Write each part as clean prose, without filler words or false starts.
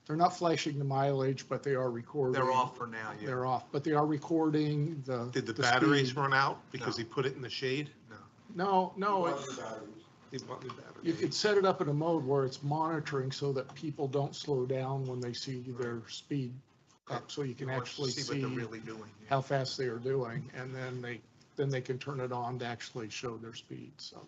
they're not flashing the mileage, but they are recording. They're off for now, yeah. They're off, but they are recording the. Did the the batteries speed. run out because No. he put it in the shade? No, no, He bought new batteries. you could set it up in a mode where it's monitoring so that people don't slow down when they see their speed up, so you can You want to actually see see what they're really doing. yeah. how fast they are doing, and then they can turn it on to actually show their speed, so.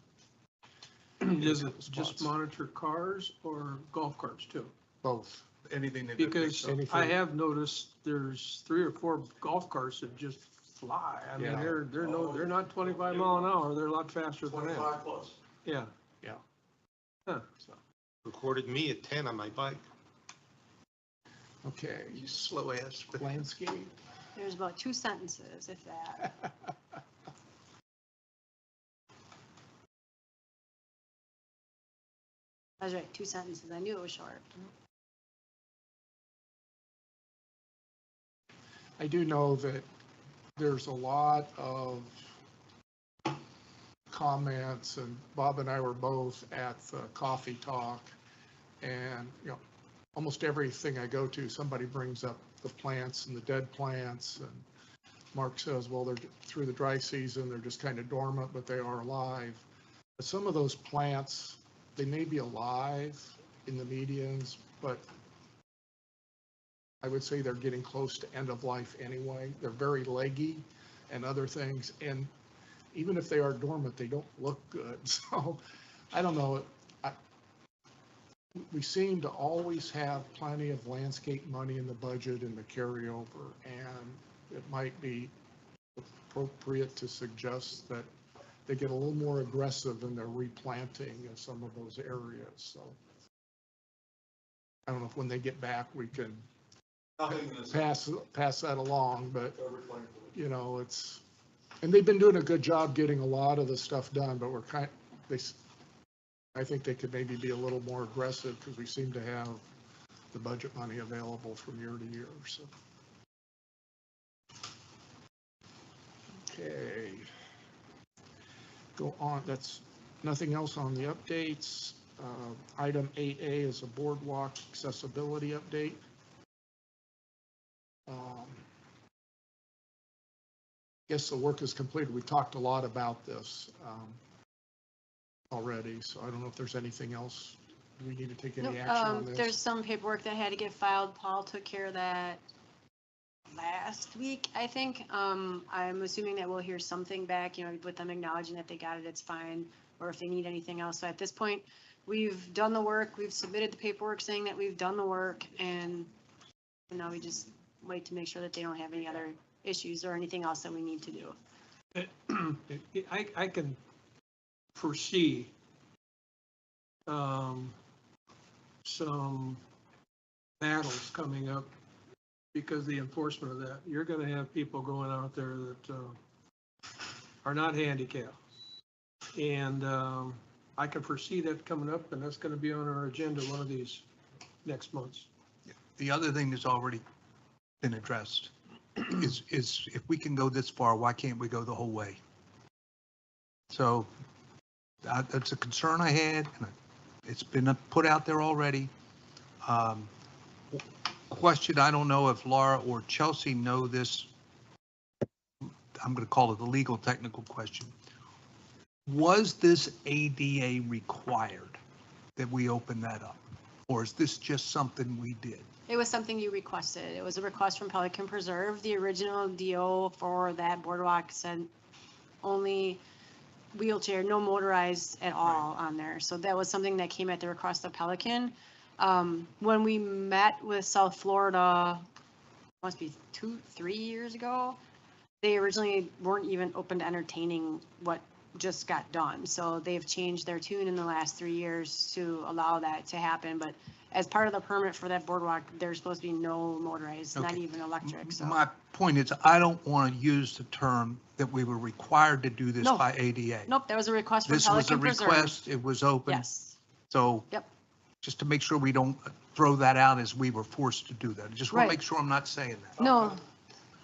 Does it just monitor cars or golf carts too? Both. Anything that. it picks Because up. Anything. I have noticed there's 3 or 4 golf carts that just fly. I mean, Yeah. they're not 25 mile an hour. They're a lot faster than that. 25 plus. Yeah. Yeah. Huh. So, Recorded me at 10 on my bike. okay, You slow ass. landscape. There's about 2 sentences, if that. I was right, 2 sentences. I knew it was short. I do know that there's a lot of comments, and Bob and I were both at the coffee talk, and, almost everything I go to, somebody brings up the plants and the dead plants, and Mark says, well, they're through the dry season, they're just kind of dormant, but they are alive. But some of those plants, they may be alive in the medians, but I would say they're getting close to end of life anyway. They're very leggy and other things, and even if they are dormant, they don't look good. So I don't know. We seem to always have plenty of landscape money in the budget and the carryover, and it might be appropriate to suggest that they get a little more aggressive in their replanting in some of those areas. So I don't know if when they get back, we can pass that along, but and they've been doing a good job getting a lot of the stuff done, but I think they could maybe be a little more aggressive because we seem to have the budget money available from year to year, so. Okay. Go on, that's nothing else on the updates. Item 8A is a boardwalk accessibility update. Guess the work is completed. We talked a lot about this already, so I don't know if there's anything else. Do we need to take any Nope, action on this? there's some paperwork that had to get filed. Paul took care of that last week, I think. I'm assuming that we'll hear something back, with them acknowledging that they got it, it's fine, or if they need anything else. So at this point, we've done the work, we've submitted the paperwork saying that we've done the work, and now we just wait to make sure that they don't have any other issues or anything else that we need to do. I can foresee some battles coming up because of the enforcement of that. You're going to have people going out there that are not handicapped. And I can foresee that coming up, and that's going to be on our agenda one of these next months. The other thing that's already been addressed is if we can go this far, why can't we go the whole way? So that's a concern I had, and it's been put out there already. Question, I don't know if Laura or Chelsea know this. I'm going to call it the legal technical question. Was this ADA required that we open that up? Or is this just something we did? It was something you requested. It was a request from Pelican Preserve. The original DO for that boardwalk said only wheelchair, no motorized at all on there. So that was something that came at the request of Pelican. When we met with South Florida, must be 2-3 years ago, they originally weren't even open to entertaining what just got done. So they've changed their tune in the last 3 years to allow that to happen. But as part of the permit for that boardwalk, there's supposed to be no motorized, not Okay. even electric. So My point is, I don't want to use the term that we were required to do this No. by ADA. nope, that was a request from This was a Pelican Preserve. request, it was open. Yes. So Yep. just to make sure we don't throw that out as we were forced to do that. I just want Right. to make sure I'm not saying that. No,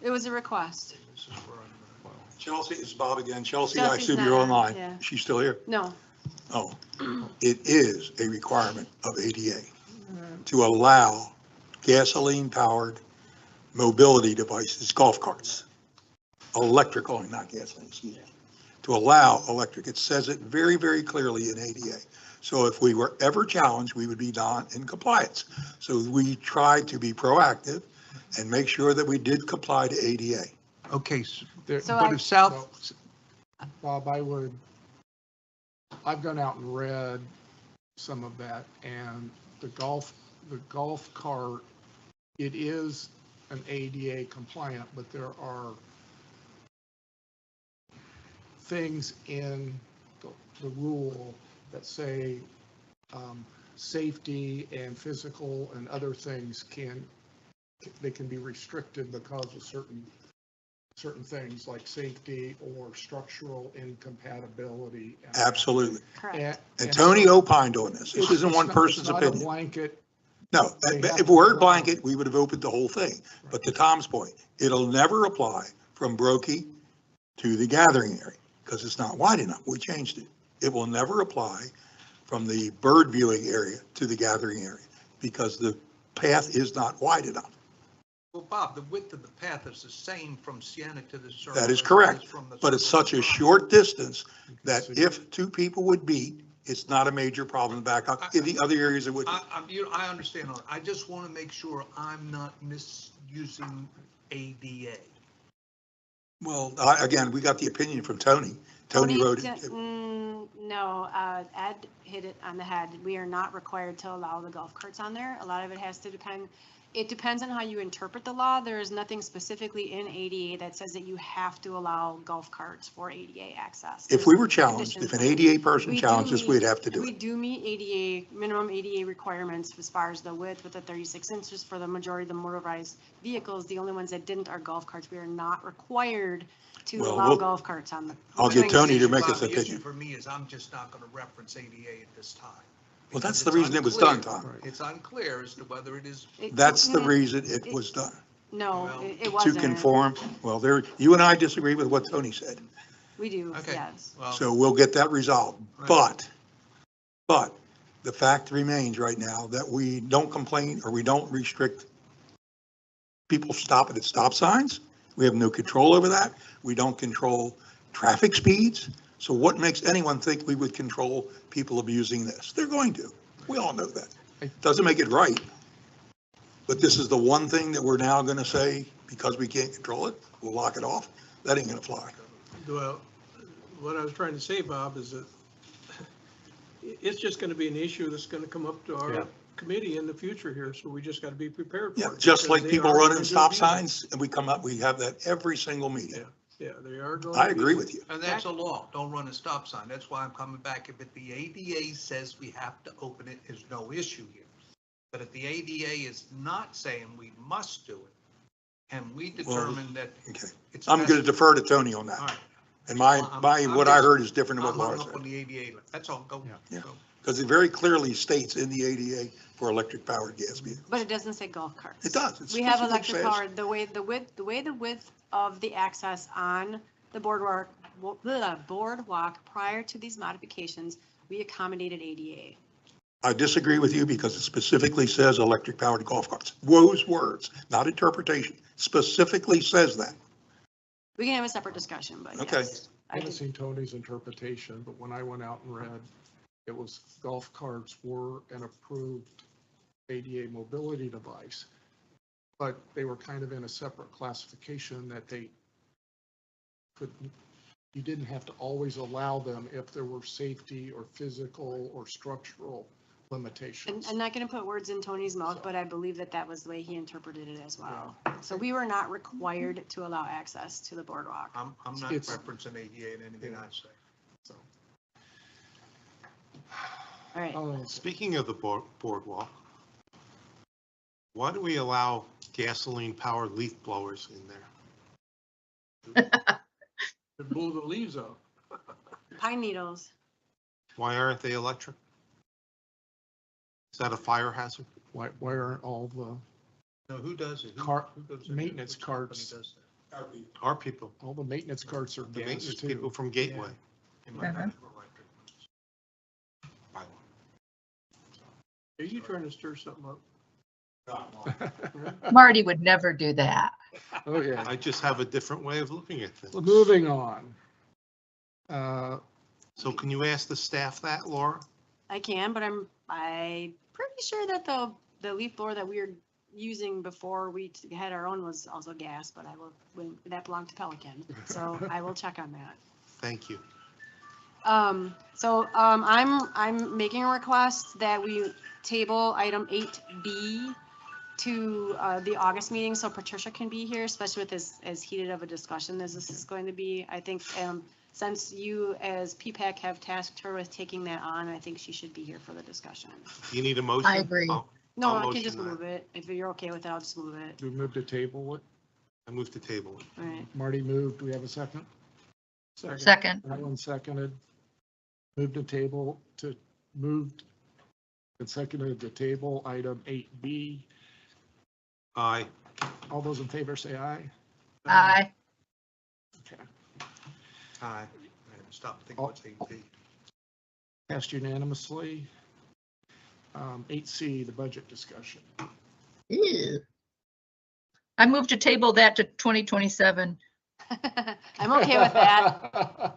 it was a request. Chelsea, it's Bob again. Chelsea, I Chelsea's assume you're not, online. yeah. She's still here? No, Oh, it is a requirement of ADA to allow gasoline-powered mobility devices, golf carts. Electric only, not gasoline, excuse me. To allow electric, it says it very, very clearly in ADA. So if we were ever challenged, we would be not in compliance. So we tried to be proactive and make sure that we did comply to ADA. Okay, There- So but I- if South, Bob, I've gone out and read some of that, and the golf cart, it is an ADA compliant, but there are things in the rule that say safety and physical and other things they can be restricted because of certain things like safety or structural incompatibility. Absolutely. Correct. And Tony opined on this. This It's- isn't it's one not- person's It's not a opinion. blanket. No, They have if to word allow- blanket, we would have opened the whole thing. But to Tom's point, it'll never apply from Brokey to the gathering area because it's not wide enough. We changed it. It will never apply from the bird viewing area to the gathering area because the path is not wide enough. well, Bob, the width of the path is the same from Sienna to the circle. That is as it correct, from the but it's circle such to a the front. short distance that if two people would beat, it's not a major problem back up. In the other areas, it would be. I understand. I just want to make sure I'm not misusing ADA. Well, again, we got the opinion from Tony. Tony wrote it. No, Ed hit it on the head. We are not required to allow the golf carts on there. A lot of it has to depend, it depends on how you interpret the law. There is nothing specifically in ADA that says that you have to allow golf carts for ADA access. If we were challenged, if an ADA person We do challenged us, meet- we'd have to do We it. do meet ADA, minimum ADA requirements as far as the width with the 36 inches for the majority of the motorized vehicles. The only ones that didn't are golf carts. We are not required to Well, allow we'll- golf carts on. I'll get swing Tony to stations. make Bob, his the issue opinion. for me is I'm just not going to reference ADA at this time. Well, that's because the it's reason it was done, unclear. Tom. It's unclear as to whether it is, It- That's the mm, reason it was done, No, Well, it to wasn't. conform. Well, you and I disagree with what Tony said, We do, okay. yes. Well, so we'll get that resolved. Right. But the fact remains right now that we don't complain or we don't restrict people stopping at stop signs. We have no control over that. We don't control traffic speeds. So what makes anyone think we would control people abusing this? They're going to. We all know that. Doesn't make it right. But this is the one thing that we're now going to say, because we can't control it, we'll lock it off. That ain't going to fly. Well, what I was trying to say, Bob, is that it's just going to be an issue that's going to come up to Yeah. our committee in the future here, so we just got to be prepared for Yeah, it. just because like they people are running going to stop abuse it. signs and we have that every single meeting. Yeah, they are going. I to agree abuse with you. and that's a law. Don't run a stop sign. That's why I'm coming back. If the ADA says we have to open it, there's no issue here. But if the ADA is not saying we must do it, and we determine that Okay. it's. I'm going to best- defer to Tony on All that. right. And I'm what I just- heard is different than I'm what hung Laura up on said. the ADA. That's all. Go. Yeah. Go. Because it very clearly states in the ADA for electric powered gas vehicles. But it doesn't say golf carts. It does. It We have specifically electric says- powered, the width of the access on the boardwalk prior to these modifications, we accommodated ADA. I disagree with you because it specifically says electric powered golf carts. Those words, not interpretation, specifically says that. We can have a separate discussion, but Okay. yes. I I haven't did- seen Tony's interpretation, but when I went out and read, it was golf carts were an approved ADA mobility device, but they were kind of in a separate classification that you didn't have to always allow them if there were safety or physical or structural limitations. I'm not going to put words in Tony's mouth, but I believe that that was the way he interpreted it as well. So we were not required to allow access to the boardwalk. I'm not It's- referencing ADA in anything I say. So, All right. Speaking of the boardwalk, why do we allow gasoline-powered leaf blowers in there? To blow the leaves off. Pine needles. Why aren't they electric? Is that a fire hazard? why aren't all the, No, who does it? Car- Who goes in maintenance there? Which company carts. does that? Our people, all the maintenance carts are the gas maintenance people too? from Gateway. They might not have electric ones. Bylaw. Are you trying to stir something up? Marty would never do that. Okay, I just have a different way of looking at things. moving on. So can you ask the staff that, Laura? I can, but I'm pretty sure that the leaf blower that we were using before we had our own was also gas, but that belonged to Pelican. So I will check on that. Thank you. I'm making a request that we table item 8B to the August meeting so Patricia can be here, especially with as heated of a discussion as this is going to be. I think since you as PPAC have tasked her with taking that on, I think she should be here for the discussion. You need a motion? I agree. No, I'll I can motion just that. move it. If you're okay with it, I'll just move it. Do we move to table it? I move to table it. All right. Marty moved. Do we have a second? Second. Alan seconded. Moved to table moved and seconded to table item 8B. Aye. All those in favor say aye. Aye. Okay. Aye. Stop thinking what's 8B. Passed unanimously. 8C, the budget discussion. Ew. I move to table that to 2027. I'm okay with that.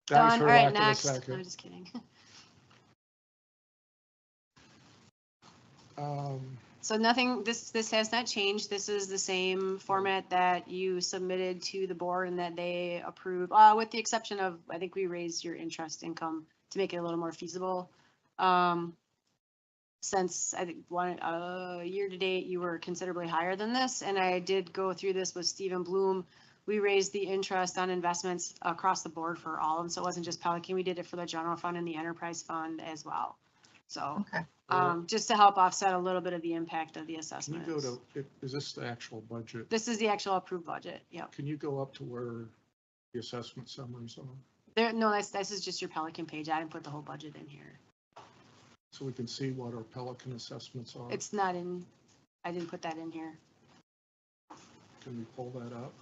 Thanks Done. for All right, lack of a next. second. I'm just kidding. So nothing, this has not changed. This is the same format that you submitted to the board and that they approved, with the exception of, I think we raised your interest income to make it a little more feasible. Since I think year to date, you were considerably higher than this, and I did go through this with Stephen Bloom. We raised the interest on investments across the board for all, and so it wasn't just Pelican. We did it for the general fund and the enterprise fund as well. So, Okay. just to help offset a little bit of the impact of the Can you assessments. go to, is this the actual budget? This is the actual approved budget. Yep. Can you go up to where the assessment summaries are? There, no, this is just your Pelican page. I didn't put the whole budget in here. So we can see what our Pelican assessments are? It's not in, I didn't put that in here. Can we pull that up?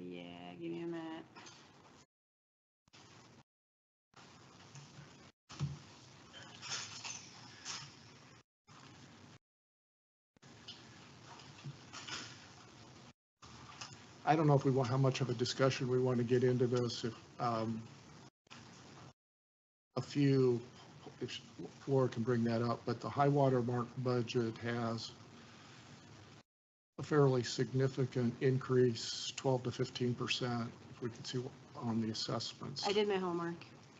Yeah, give me a minute. I don't know if we want, how much of a discussion we want to get into this. If if Laura can bring that up, but the high water mark budget has a fairly significant increase, 12 to 15%, if we can see on the assessments. I did my homework.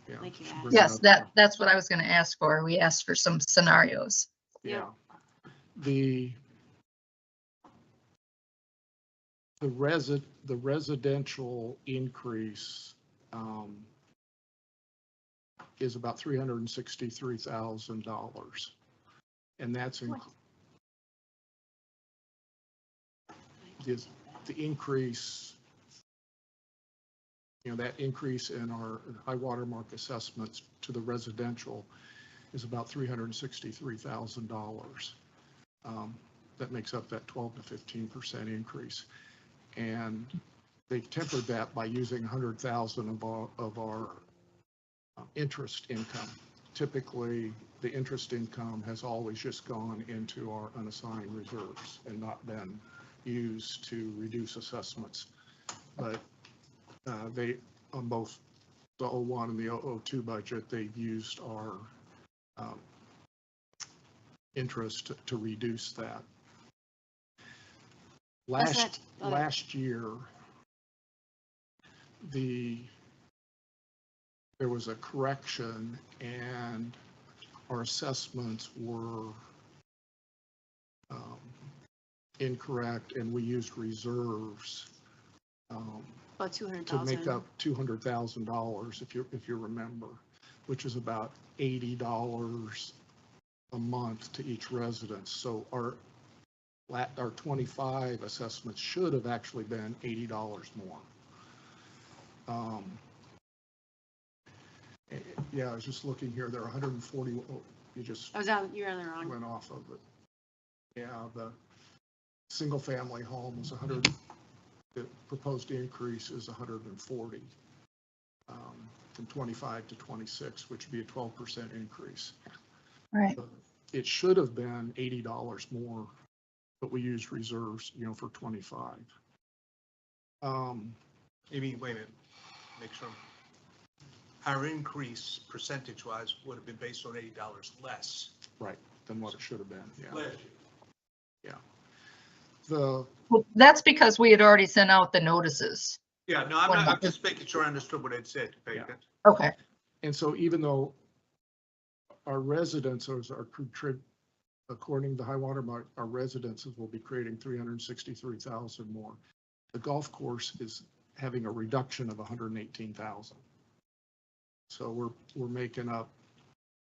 Yeah, like you should asked. bring it Yes, up. that's what I was going to ask for. We asked for some scenarios. Yeah. The residential increase is about $363,000. And that's the increase, that increase in our high water mark assessments to the residential is about $363,000. That makes up that 12 to 15% increase. And they've tempered that by using 100,000 of our interest income. Typically, the interest income has always just gone into our unassigned reserves and not been used to reduce assessments. But they, on both the 01 and the 002 budget, they've used our interest to reduce that. Last year, there was a correction and our assessments were incorrect, and we used reserves About to 200,000. make up $200,000, if you remember, which is about $80 a month to each residence. So our 25 assessments should have actually been $80 more. Yeah, I was just looking here. There are 140. You're on the wrong. Went off of it. Yeah, the single family home is 100. The proposed increase is 140 from 25 to 26, which would be a 12% increase. Right. it should have been $80 more, but we used reserves, for 25. Maybe, wait a minute, make sure. Our increase percentage-wise would have been based on $80 less. Right, than what it should have been, yeah. Last Yeah. The, Well, that's because we had already sent out the notices. Yeah, no, I'm just making sure I understood what Ed said. Yeah. Okay. and so even though our residences are according to the high water mark, our residences will be creating 363,000 more. The golf course is having a reduction of 118,000. So we're making up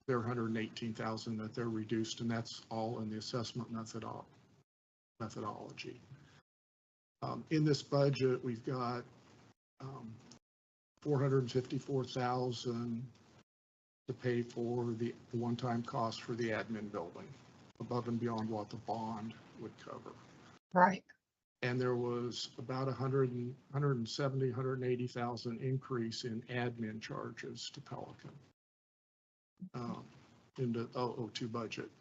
their 118,000 that they're reduced, and that's all in the assessment methodology. In this budget, we've got 454,000 to pay for the one-time cost for the admin building, above and beyond what the bond would cover. Right. And there was about 180,000 increase in admin charges to Pelican in the 002 budget.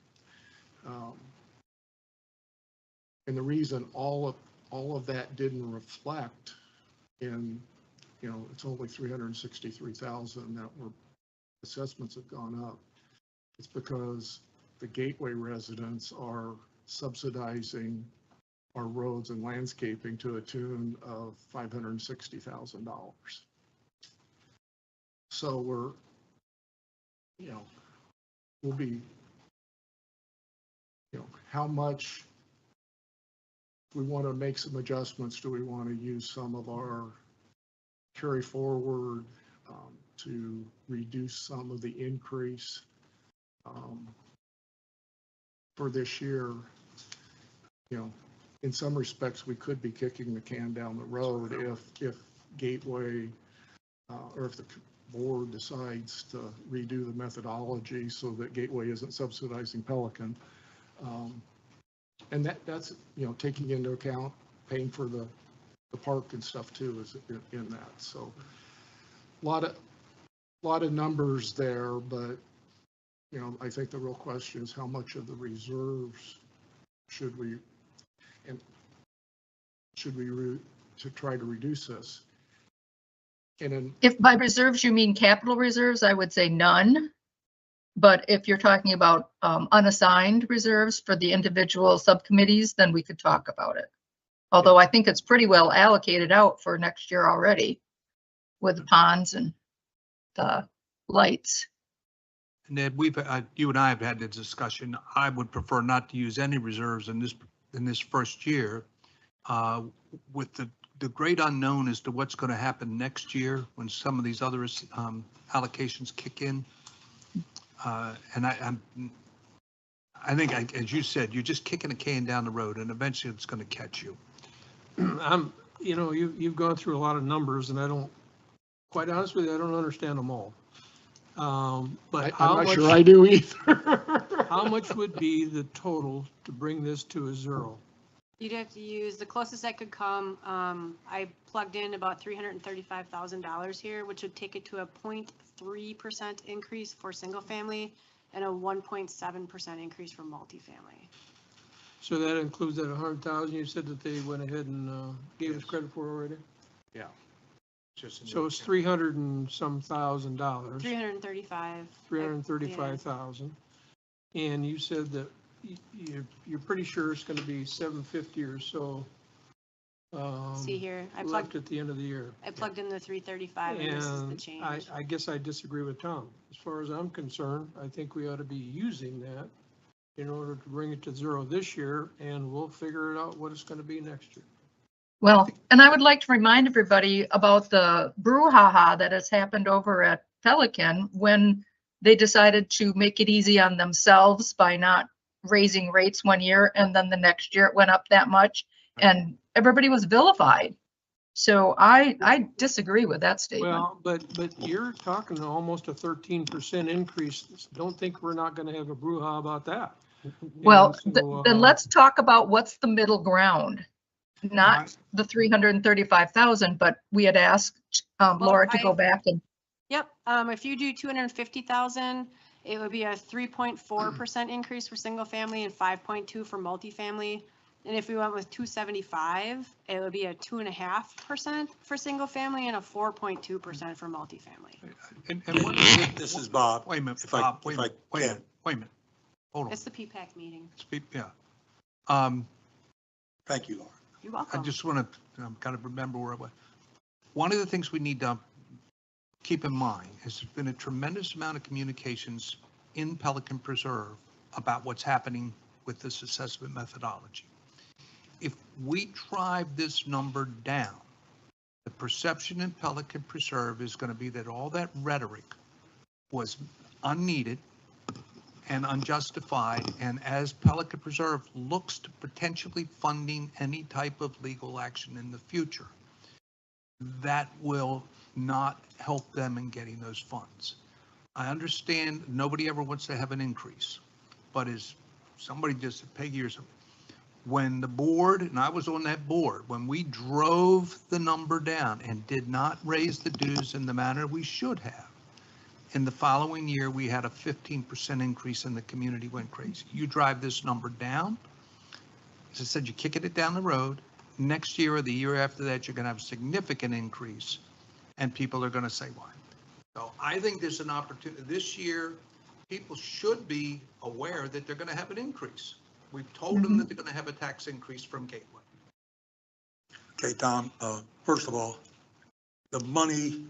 And the reason all of that didn't reflect in, it's only 363,000 that were assessments have gone up. It's because the Gateway residents are subsidizing our roads and landscaping to a tune of $560,000. So we'll be, how much we want to make some adjustments. Do we want to use some of our carry forward to reduce some of the increase for this year? In some respects, we could be kicking the can down the road if Gateway or if the board decides to redo the methodology so that Gateway isn't subsidizing Pelican. And that's, taking into account paying for the park and stuff too is in that. So a lot of numbers there, but, I think the real question is how much of the reserves should we to try to reduce this? And If by reserves you mean capital reserves, I would say none. But if you're talking about unassigned reserves for the individual subcommittees, then we could talk about it. Although I think it's pretty well allocated out for next year already with the ponds and the lights. And Ed, you and I have had the discussion. I would prefer not to use any reserves in this first year. With the great unknown as to what's going to happen next year when some of these other allocations kick in. And I think, as you said, you're just kicking a can down the road, and eventually it's going to catch you. You've gone through a lot of numbers, and quite honest with you, I don't understand them all. But I'm not sure I do either. How much would be the total to bring this to a zero? You'd have to use the closest that could come. I plugged in about $335,000 here, which would take it to a 0.3% increase for single family and a 1.7% increase for multifamily. So that includes that 100,000 you said that they went ahead and gave us credit for already? Yeah. So it's 300 and some thousand dollars. 335. 335,000. And you said that you're pretty sure it's going to be 750 or so. See here, Left at the end of the year. I plugged in the 335 and this is the change. I guess I disagree with Tom. As far as I'm concerned, I think we ought to be using that in order to bring it to zero this year, and we'll figure it out what it's going to be next year. Well, and I would like to remind everybody about the brouhaha that has happened over at Pelican when they decided to make it easy on themselves by not raising rates one year, and then the next year it went up that much, and everybody was vilified. So I disagree with that statement. Well, but you're talking almost a 13% increase. Don't think we're not going to have a brouhaha about that. Well, So, then let's talk about what's the middle ground. Not the 335,000, but we had asked Laura to go back and. Yep, if you do 250,000 It would be a 3.4% increase for single family and 5.2 for multifamily. And if we went with 275, it would be a 2.5% for single family and a 4.2% for multifamily. And what, This is Bob. wait a minute, If I- Bob, wait if a I minute, wait a can. minute, wait a minute. Hold on. It's the PPAC meeting. Yeah. Thank you, Laura. You're I welcome. just want to kind of remember where I was. One of the things we need to keep in mind is there's been a tremendous amount of communications in Pelican Preserve about what's happening with this assessment methodology. If we drive this number down, the perception in Pelican Preserve is going to be that all that rhetoric was unneeded and unjustified, and as Pelican Preserve looks to potentially funding any type of legal action in the future, that will not help them in getting those funds. I understand nobody ever wants to have an increase, but as somebody just, Peggy or something, when the board, and I was on that board, when we drove the number down and did not raise the dues in the manner we should have, in the following year, we had a 15% increase and the community went crazy. You drive this number down, as I said, you're kicking it down the road. Next year or the year after that, you're going to have a significant increase and people are going to say why. So I think there's an opportunity this year. People should be aware that they're going to have an increase. We've told them that they're going to have a tax increase from Gateway. Okay, Tom, first of all, the money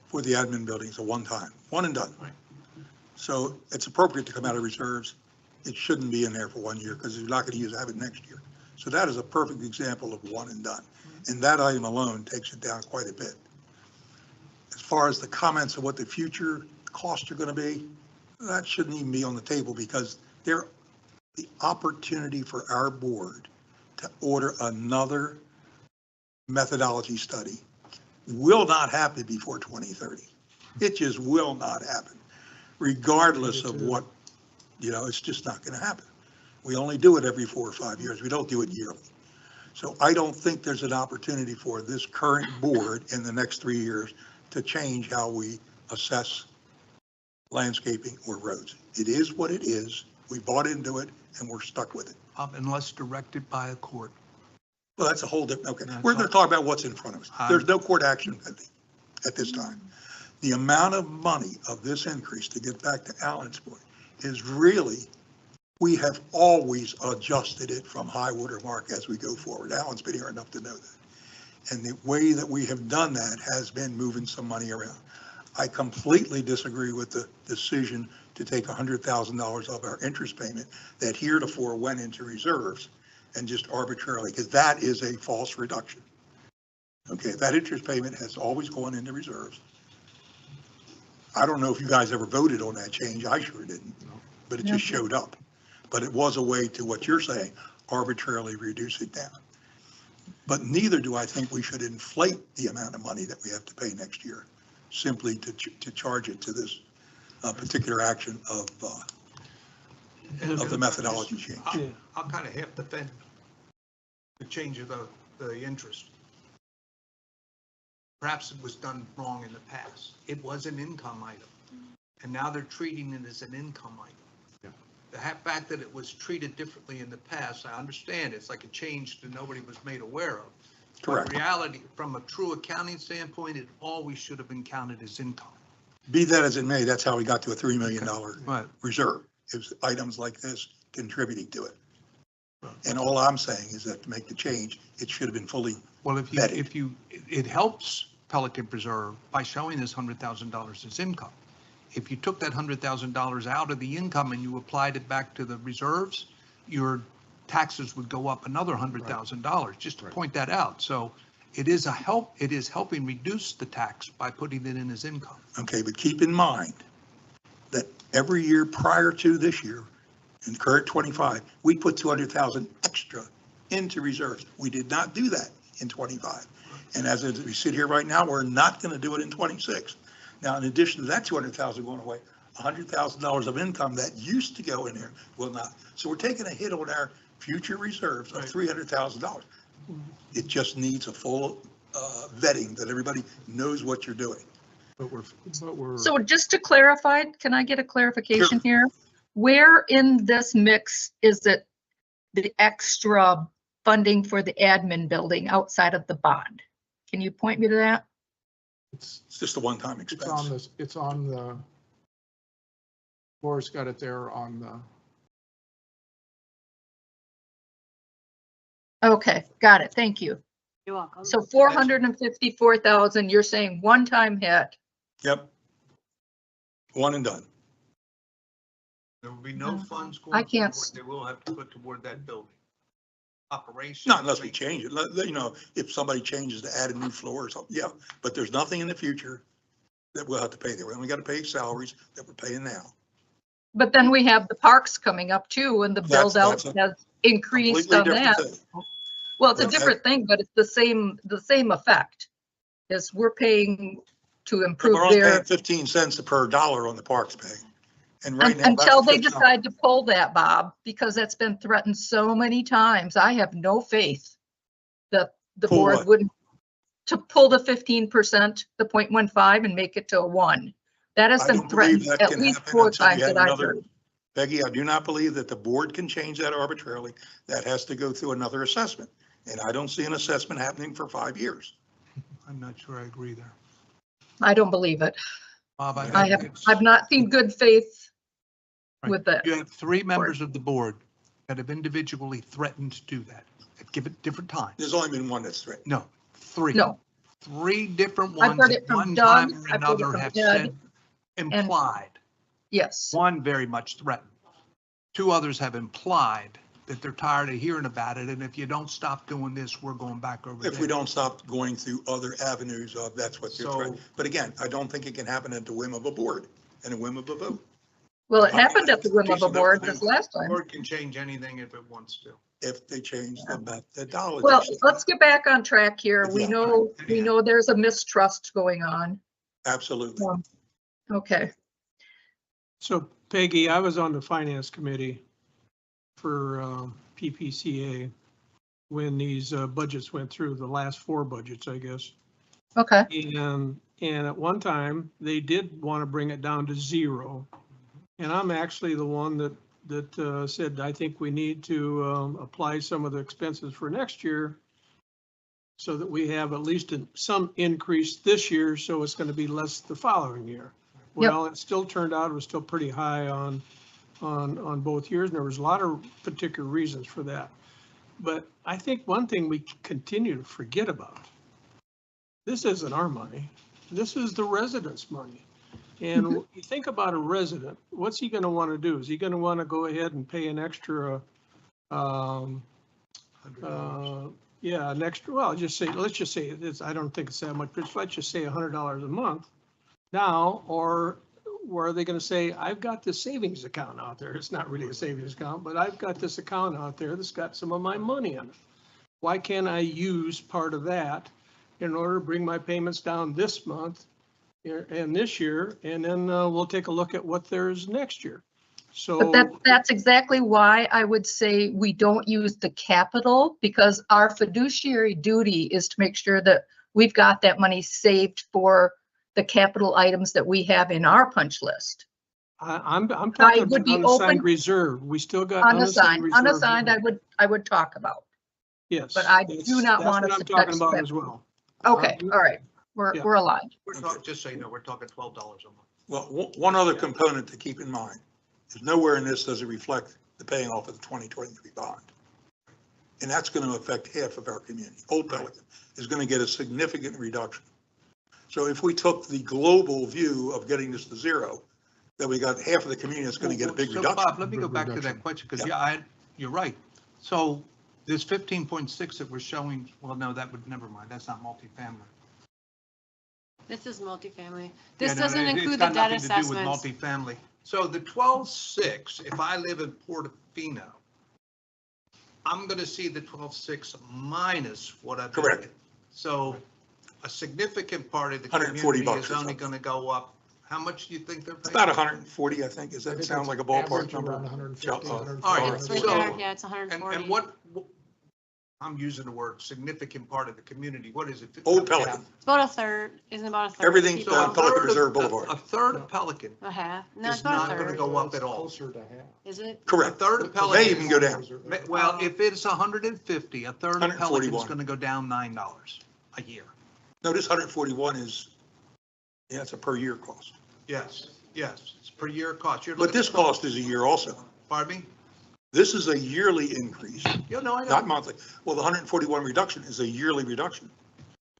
for the admin building is a one-time, one and done. Right. So it's appropriate to come out of reserves. It shouldn't be in there for 1 year because you're not going to have it next year. So that is a perfect example of one and done. And that item alone takes it down quite a bit. As far as the comments of what the future costs are going to be, that shouldn't even be on the table because the opportunity for our board to order another methodology study will not happen before 2030. It just will not happen, regardless of what, it's just not going to happen. We only do it every 4 or 5 years. We don't do it yearly. So I don't think there's an opportunity for this current board in the next 3 years to change how we assess landscaping or roads. It is what it is. We bought into it and we're stuck with it. Unless directed by a court. Well, that's a whole different, okay. That's We're going to talk about what's in front of us. I'm- There's no court action pending at this time. The amount of money of this increase, to get back to Alan's point, is really, we have always adjusted it from high water mark as we go forward. Alan's been here enough to know that. And the way that we have done that has been moving some money around. I completely disagree with the decision to take $100,000 of our interest payment that heretofore went into reserves and just arbitrarily, because that is a false reduction. Okay, that interest payment has always gone into reserves. I don't know if you guys ever voted on that change. I sure didn't, but it just showed up. But it was a way to, what you're saying, arbitrarily reduce it down. But neither do I think we should inflate the amount of money that we have to pay next year, simply to charge it to this particular action of the methodology change. I'll kind of half defend the change of the interest. Perhaps it was done wrong in the past. It was an income item, and now they're treating it as an income item. Yeah. The fact that it was treated differently in the past, I understand. It's like a change that nobody was made aware of. Correct. But reality, from a true accounting standpoint, it always should have been counted as income. Be that as it may, that's how we got to a $3 million Right. reserve. It was items like this contributing to it. And all I'm saying is that to make the change, it should have been fully Well, if vetted. it helps Pelican Preserve by showing this $100,000 as income. If you took that $100,000 out of the income and you applied it back to the reserves, your taxes would go up another $100,000, just to point that out. So it is helping reduce the tax by putting it in as income. Okay, but keep in mind that every year prior to this year, in current 25, we put 200,000 extra into reserves. We did not do that in 25. And as we sit here right now, we're not going to do it in 26. Now, in addition to that 200,000 going away, $100,000 of income that used to go in there will not. So we're taking a hit on our future reserves of $300,000. It just needs a full vetting that everybody knows what you're doing. but we're, So just to clarify, can I get a clarification here? Where in this mix is it the extra funding for the admin building outside of the bond? Can you point me to that? it's, It's just a one-time it's on expense. this, it's on the, Laura's got it there on the, Okay, got it. Thank you. You're welcome. So 454,000, you're saying one-time hit. Yep. One and done. There will be no funds I going can't forward. They will have to put toward that building. Operation. Not unless we change it. You know, if somebody changes to add a new floor or something, yeah. But there's nothing in the future that we'll have to pay there. We only got to pay salaries that we're paying now. But then we have the parks coming up too, and the build out That's a has increased Completely on different that. thing. Well, it's a That- different thing, but it's the same effect. Is we're paying to improve We're only their, paying 15 cents per dollar on the parks pay. And right now. that's until a they fixed number. decide to pull that, Bob, because that's been threatened so many times. I have no faith that the Pull board what? wouldn't, to pull the 15%, the 0.15 and make it to a 1. That has I been don't believe threatened that at can least happen 4 until you times have that I've another- heard. Peggy, I do not believe that the board can change that arbitrarily. That has to go through another assessment. And I don't see an assessment happening for 5 years. I'm not sure I agree there. I don't believe it. Bob, I've not seen good faith Right. with that. You have 3 members of the board that have individually threatened to do that at different times. There's only been one that's threatened. No, 3. No, 3 different I've ones heard at it from one Doug, time or I've heard it another from have Ed, said, implied. yes. One very much threatened. 2 others have implied that they're tired of hearing about it, and if you don't stop doing this, we're going back over there. If we don't stop going through other avenues of, that's what they're So- threatening. But again, I don't think it can happen at the whim of a board and a whim of a vote. Well, it I mean, happened at the whim of a decent enough board to do. this last The time. board can change anything if it wants to. If they change the methodology. Well, let's get back on track here. We Yeah. know there's a mistrust going on. Absolutely. Okay, So Peggy, I was on the finance committee for PPCA when these budgets went through, the last 4 budgets, I guess. okay. And at one time, they did want to bring it down to 0. And I'm actually the one that said, I think we need to apply some of the expenses for next year so that we have at least some increase this year, so it's going to be less the following year. Yep. Well, it still turned out it was still pretty high on both years, and there was a lot of particular reasons for that. But I think one thing we continue to forget about, this isn't our money, this is the residents' money. And you think about a resident, what's he going to want to do? Is he going to want to go ahead and pay an extra, $100. an extra, well, let's just say it's, I don't think it's that much, but let's just say $100 a month now, or are they going to say, I've got this savings account out there. It's not really a savings account, but I've got this account out there that's got some of my money in it. Why can't I use part of that in order to bring my payments down this month and this year? And then we'll take a look at what there's next year. So But that's exactly why I would say we don't use the capital, because our fiduciary duty is to make sure that we've got that money saved for the capital items that we have in our punch list. I'm talking would about be unassigned open- reserve. We still got unassigned Unassigned, reserve. I would talk about. Yes. but I do not want that's us what to I'm talking touch about that. as well. Okay, all right, Yeah. we're aligned. We're talking, just so you know, we're talking $12 a month. Well, one other component to keep in mind is nowhere in this does it reflect the paying off of the 2023 bond. And that's going to affect half of our community. Old Pelican is going to get a significant reduction. So if we took the global view of getting this to 0, then we got half of the community that's going to get a big So, reduction. Bob, let me go Big back to reduction. that question, because Yeah. you're right. So this 15.6 that we're showing, well, no, never mind, that's not multifamily. This is multifamily. Yeah, This no, doesn't it's include the got debt nothing to do with assessments. multifamily. So the 12.6, if I live in Portofino, I'm going to see the 12.6 minus what I've. Correct. So a significant part of the $140 community is or only something. going to go up. How much do you think they're paying? About 140, I think. Does I that think sound it's like a ballpark average number? around 150, Yeah, 140. All right, It's right so- there, yeah, it's And 140. what, I'm using the word significant part of the community. What is it? Old Pelican, It's about a third, isn't it about a third? Everything people? on Pelican third of- Reserve Boulevard. A third of Pelican A half? No, it's is about not a gonna third. go up at It's all. Closer to half. Is it? A Correct. third of May Pelican. even go down. Well, if it's 150, a third of Pelican's 141. going to go down $9 a year. No, this 141 is, yeah, it's a per year cost. Yes, yes, it's per year cost. You're But looking this at- cost is a year also. Pardon me? This is a yearly increase, Yeah, no, I not know. monthly. Well, the 141 reduction is a yearly reduction.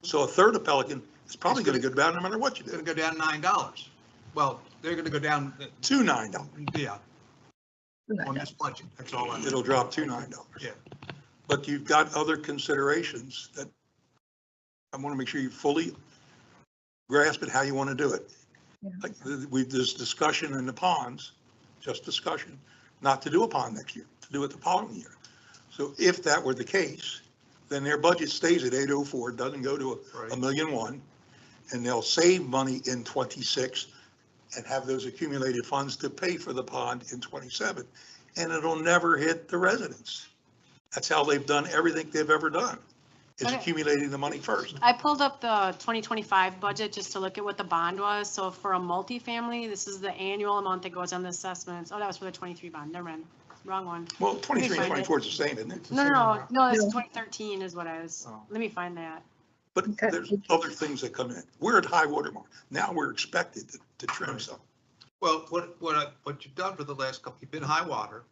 So a third of Pelican is probably going to go down no matter what you It's going do, to go down $9. Well, they're going to go down, to $9. yeah, on this budget. That's all I know. It'll drop to $9. Yeah. But you've got other considerations that I want to make sure you fully grasp it, how you want to do it. Yeah. Like this discussion in the ponds, just discussion, not to do a pond next year, to do it the following year. So if that were the case, then their budget stays at 804, doesn't go to Right. a million one, and they'll save money in 26 and have those accumulated funds to pay for the pond in 27, and it'll never hit the residents. That's how they've done everything they've ever done, is Okay. accumulating the money first. I pulled up the 2025 budget just to look at what the bond was. So for a multifamily, this is the annual amount that goes on the assessments. Oh, that was for the 23 bond. Never mind. Wrong one. Well, 23 and find it. 24 is the same, isn't it? No, no, no, no, it's No. 2013 is what I was, Oh. let me find that. But Okay. there's other things that come in. We're at high water mark. Now we're expected to trim Right. some. Well, what you've done for the last couple, you've been high water.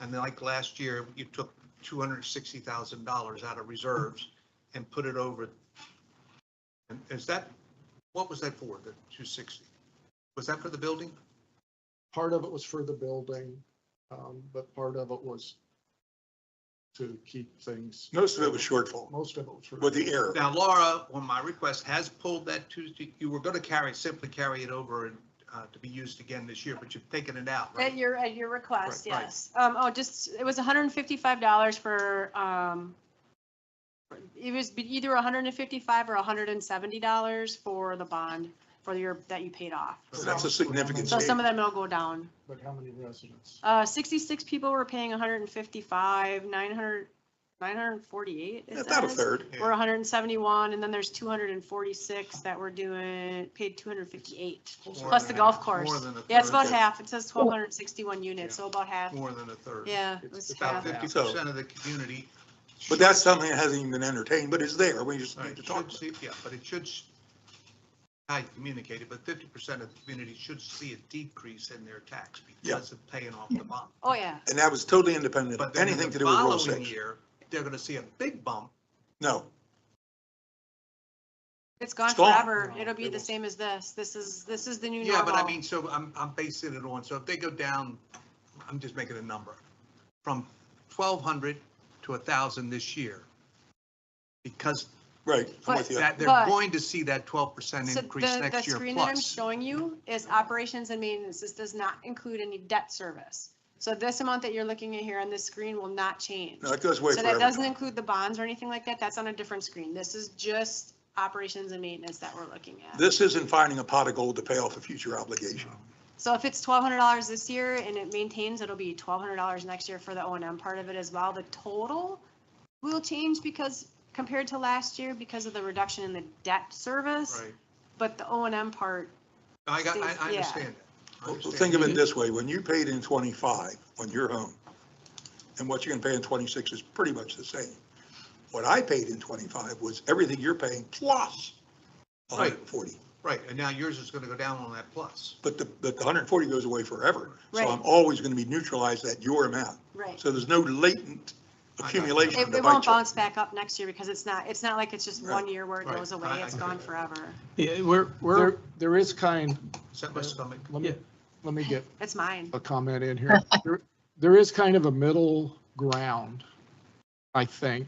And then like last year, you took $260,000 out of reserves and put it over. And is that, what was that for, the 260? Was that for the building? Part of it was for the building, but part of it was to keep things. Most of it was shortfall Most of it was for. with the error. Now Laura, on my request, has pulled that Tuesday, you were going to simply carry it over and to be used again this year, but you've taken it out, right? At your request, Right, right. yes. It was $155 for, it was either $155 or $170 for the bond that you paid off. So that's a significant So some of savings. them will go down. But how many residents? 66 people were paying 155, 948. it About a says. third. We're 171, and then there's 246 that were paid 258, plus the golf course. More than a Yeah, it's third. about half. It says 1,261 units, so about half. More than a third. Yeah, it It's was About half. 50% of the community. But that's something that hasn't even been entertained, but it's there. We just need to talk about it. Yeah, but it should, how you communicate it, but 50% of the community should see a decrease in their tax because of paying off the bond. Oh, yeah. And that was totally independent But of then in anything the to do with Rule following 6. year, they're going to see a big bump. No, It's gone It's gone. forever. No, It'll be it the was- same as this. This is the new Yeah, but I normal. mean, so I'm basing it on, so if they go down, I'm just making a number, from 1,200 to 1,000 this year, because right, I'm But with you. that, they're But- going to see that 12% So increase the next year screen that I'm plus. showing you is operations and maintenance. This does not include any debt service. So this amount that you're looking at here on this screen will not change. No, it goes way So that forever. doesn't include the bonds or anything like that. That's on a different screen. This is just operations and maintenance that we're looking at. This isn't finding a pot of gold to pay off a future obligation. So if it's $1,200 this year and it maintains, it'll be $1,200 next year for the O&M part of it as well. The total will change because compared to last year because of the reduction in the debt service, Right. but the O&M part, I Yeah. understand that. I Well, understand. think of it this way, when you paid in 25 on your home, and what you're gonna pay in 26 is pretty much the same. What I paid in 25 was everything you're paying plus Right. 140. Right, and now yours is going to go down on that plus. But the 140 goes away forever. So Right. I'm always gonna be neutralized at your amount. right. So there's no latent accumulation It, of it the won't bite bounce back up next year because it's not like it's just Right. 1 year where it Right. goes away. I It's get gone that. forever. Yeah, we're, There is kind, Set my stomach. let me get It's mine. a comment in here. There is kind of a middle ground, I think.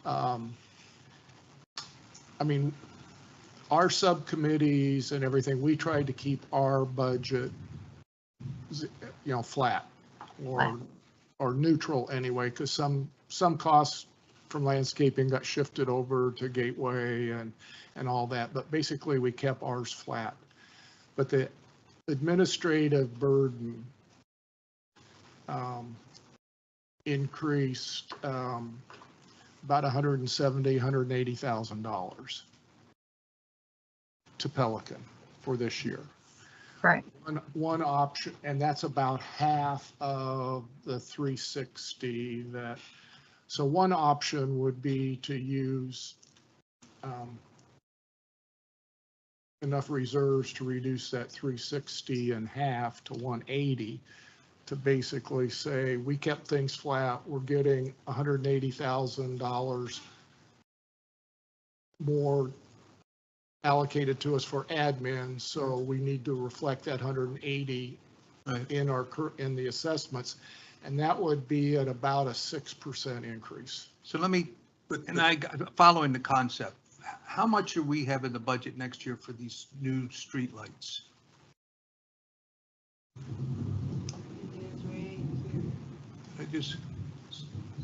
I mean, our subcommittees and everything, we tried to keep our budget, flat or neutral anyway, because some costs from landscaping got shifted over to Gateway and all that, but basically we kept ours flat. But the administrative burden increased about $170,000, $180,000 to Pelican for this year. Right. One option, and that's about half of the 360 that, so one option would be to use enough reserves to reduce that 360 in half to 180, to basically say, we kept things flat, we're getting $180,000 more allocated to us for admin, so we need to reflect that 180 Right. in in the assessments, and that would be at about a 6% increase. So let me, But following the concept, how much do we have in the budget next year for these new streetlights?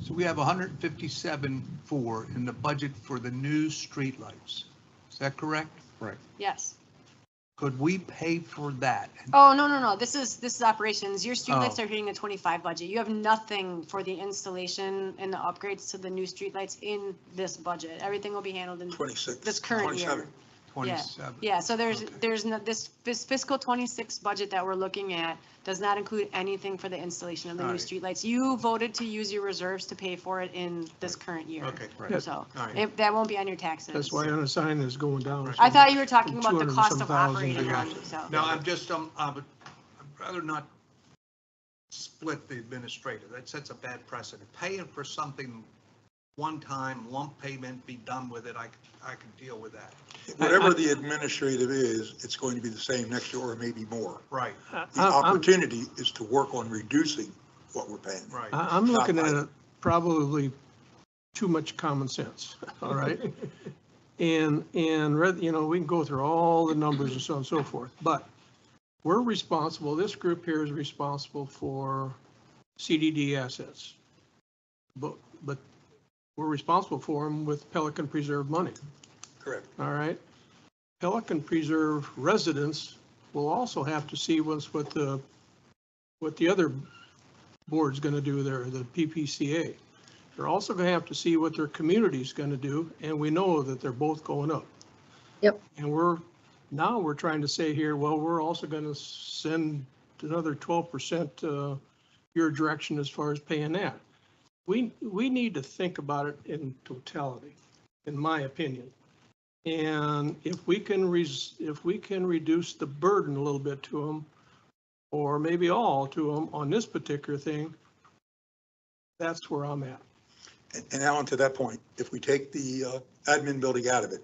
So we have 157.4 in the budget for the new streetlights. Is that correct? Yes. Could we pay for that? Oh, no. This is operations. Your streetlights Oh. are hitting a 25 budget. You have nothing for the installation and the upgrades to the new streetlights in this budget. Everything will be handled in 26. this current year. 27. 27. Yeah, so Okay. there's no, this fiscal 26 budget that we're looking at does not include anything for the installation of the new Alright. streetlights. You voted to use your reserves to pay for it in this current year. Okay, Yeah. So all right. that won't be on your taxes. That's why unassigned is going down. I thought you were talking From about the 200 and cost some of thousand. operating I got one, you. so. No, I'm just, I'd rather not split the administrator. That sets a bad precedent. Paying for something one time, lump payment, be done with it, I can deal with that. Whatever the administrative is, it's going to be the same next year or maybe more. Right, The opportunity is to work on reducing what we're paying. right. I'm looking at it probably too much common sense, all right? And, you know, we can go through all the numbers and so on and so forth, but we're responsible, this group here is responsible for CDD assets. But we're responsible for them with Pelican Preserve money, Correct. all right? Pelican Preserve residents will also have to see what the other board's gonna do there, the PPCA. They're also gonna have to see what their community's gonna do, and we know that they're both going up. Yep. And we're trying to say here, well, we're also gonna send another 12% your direction as far as paying that. We need to think about it in totality, in my opinion. And if we can reduce the burden a little bit to them, or maybe all to them on this particular thing, that's where I'm at. And Alan, to that point, if we take the admin building out of it,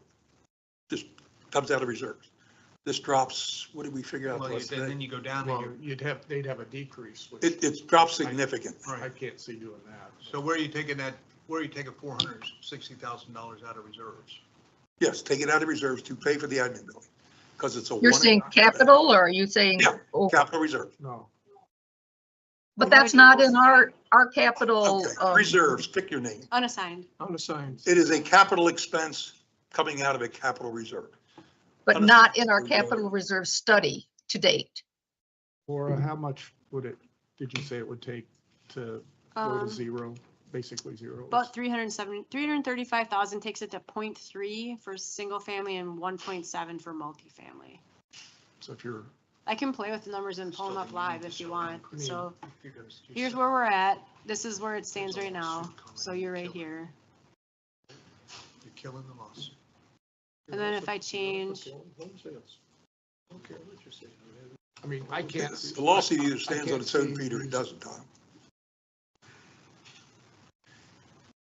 just comes out of reserves. This drops, what did we figure out? Well, last then night? you go down Well, and you, they'd have a decrease, which It drops significant. I can't see doing that. so where are you taking $460,000 out of reserves? Yes, take it out of reserves to pay for the admin building, because it's a. You're one- saying capital or are you saying? Yeah, over? Capital reserve. No, But that's not in our capital. Okay, reserves, pick your name. Unassigned. Unassigned. It is a capital expense coming out of a capital reserve. But not in our capital reserve study to date. Laura, how much did you say it would take to go to zero, basically zero? About 335,000 takes it to 0.3 for single family and 1.7 for multifamily. So if you're, I can play with the numbers and pull them up live if you want. I mean, So here's where we're at. This is where it stands right now. So you're right here. You're killing the loss. And then if I change, I mean, I can't. The lawsuit either I stands on can't its own see feet or it these- doesn't, Tom.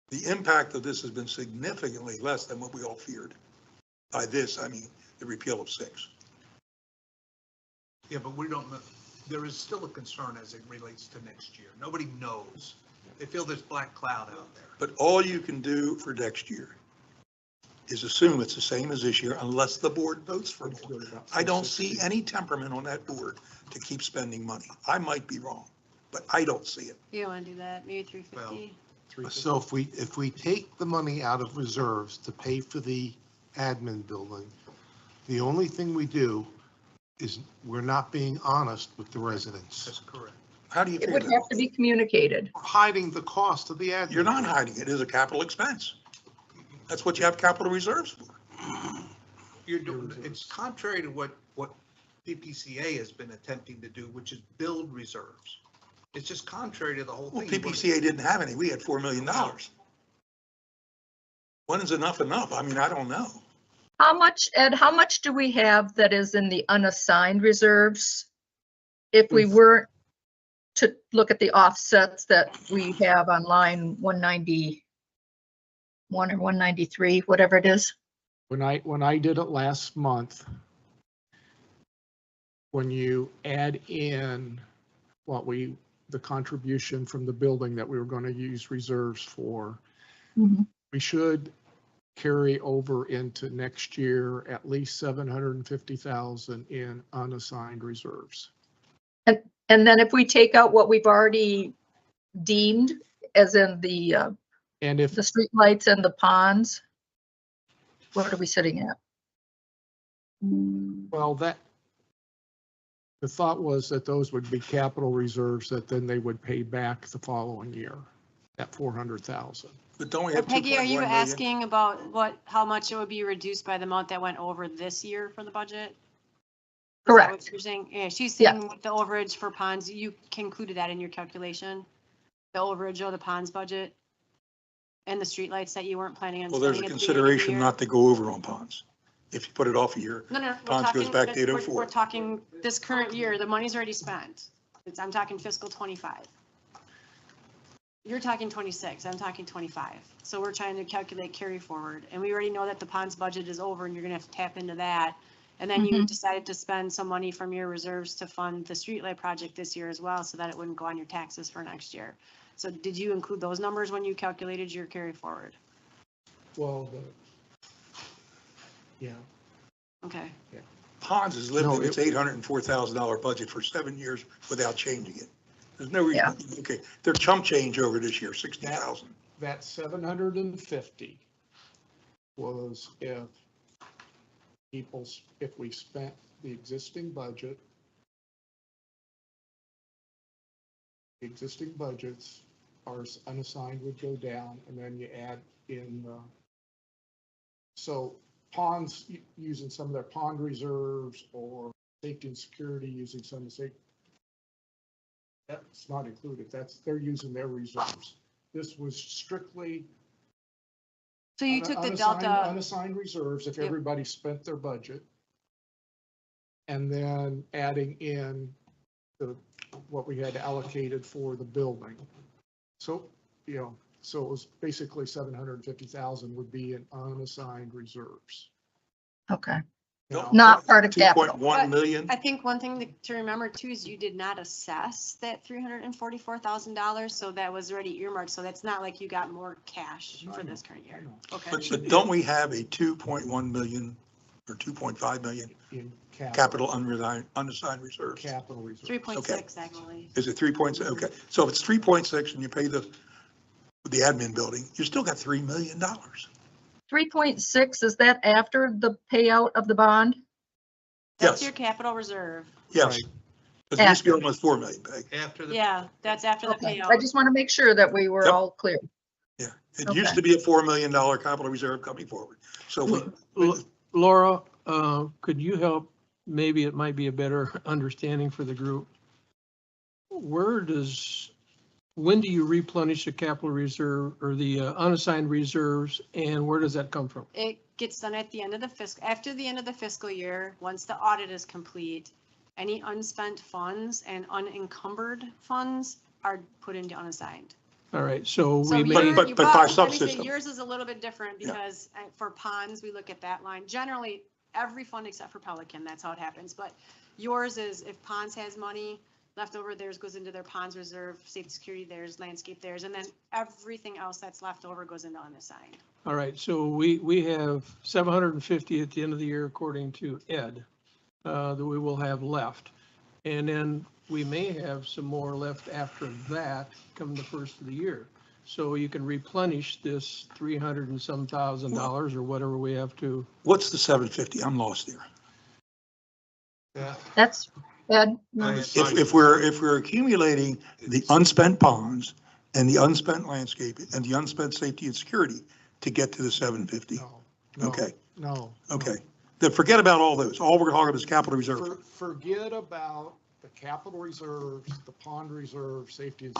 The impact of this has been significantly less than what we all feared. By this, I mean the repeal of 6. Yeah, but we don't know. There is still a concern as it relates to next year. Nobody knows. They feel this black cloud out there. But all you can do for next year is assume it's the same as this year unless the board votes for it. I don't see any temperament on that board to keep spending money. I might be wrong, but I don't see it. you don't want to do that, maybe 350. So if we take the money out of reserves to pay for the admin building, the only thing we do is we're not being honest with the residents. That's correct. How do you It figure would have to that? be communicated. We're hiding the cost of the admin. You're not hiding it. It is a capital expense. That's what you have capital reserves for. You're doing, it's contrary to what PPCA has been attempting to do, which is build reserves. It's just contrary to the whole Well, thing. PPCA didn't have any. We had $4 million. When is enough enough? I mean, I don't know. How much, Ed, how much do we have that is in the unassigned reserves? If we were to look at the offsets that we have on line 191 or 193, whatever it is. When I did it last month, when you add in the contribution from the building that we were going to use reserves for, we should carry over into next year at least 750,000 in unassigned reserves. And then if we take out what we've already deemed, as in the And if streetlights and the ponds, what are we sitting at? Well, the thought was that those would be capital reserves that then they would pay back the following year at 400,000. But don't we have 2.1 Peggy, are you million? asking about how much it would be reduced by the amount that went over this year for the budget? Is that what Correct. you're saying? Yeah, she's Yeah. saying with the overage for ponds, you included that in your calculation? The overage of the ponds budget? And the streetlights that you weren't planning on Well, spending? there's a at the beginning of the consideration year? not to go over on ponds. If you put it off a year, No, we're Ponds goes talking- back to we're- 804. We're talking this current year, the money's already spent. I'm talking fiscal 25. You're talking 26, I'm talking 25. So we're trying to calculate carry forward, and we already know that the ponds budget is over and you're gonna have to tap into that. And then you decided to spend some money from your reserves to fund the streetlight project this year as well, so that it wouldn't go on your taxes for next year. So did you include those numbers when you calculated your carry forward? Well, yeah. Okay. ponds has lived No, in its $804,000 budget for 7 years without changing it. There's no reason, okay, their chump change over this year, 60,000. That 750 was if we spent the existing budget, the existing budgets, our unassigned would go down, and then you add in so ponds using some of their pond reserves, or safety and security using some of the safety. That's not included. They're using their reserves. This was strictly. So you took the unassigned- delta, Unassigned reserves if Yep. everybody spent their budget. And then adding in what we had allocated for the building. So, so it was basically 750,000 would be in unassigned reserves. Okay, Now, not part of capital. 2.1 million. I think one thing to remember too is you did not assess that $344,000, so that was already earmarked, so that's not like you got more cash for this current I year. know, Okay. But don't we have a 2.1 million or 2.5 million in capital unassigned reserves? capital reserves. 3.6 actually. Is it 3.6? Okay, so if it's 3.6 and you pay the admin building, you still got $3 million. 3.6, is that after the payout of the bond? That's Yes. your capital reserve. Yes. Because it used to be almost 4 million, Peg. After the. Yeah, that's after the Okay, I payout. just want to make sure that we were Yep. all clear. Yeah, it used to be a $4 million capital reserve coming forward. So if we, Laura, could you help? Maybe it might be a better understanding for the group. When do you replenish the capital reserve or the unassigned reserves, and where does that come from? It gets done at the end of the after the end of the fiscal year, once the audit is complete, any unspent funds and unencumbered funds are put into unassigned. All right, so So we may, your- But you by brought- let me say subsystem. yours is a little bit different Yeah. because for ponds, we look at that line. Generally, every fund except for Pelican, that's how it happens. But yours is if ponds has money left over, theirs goes into their ponds reserve, safety security theirs, landscape theirs, and then everything else that's left over goes into unassigned. all right, so we have 750 at the end of the year, according to Ed, that we will have left. And then we may have some more left after that, come the first of the year. So you can replenish this 300 and some $1,000 or whatever we have to. what's the 750? I'm lost here. That's, Ed, If we're accumulating the unspent ponds and the unspent landscape and the unspent safety and security, to get to the 750? No, no, Okay, no. okay. Then forget about all those. All we're talking about is capital reserve. Forget about the capital reserves, the pond reserve, safety and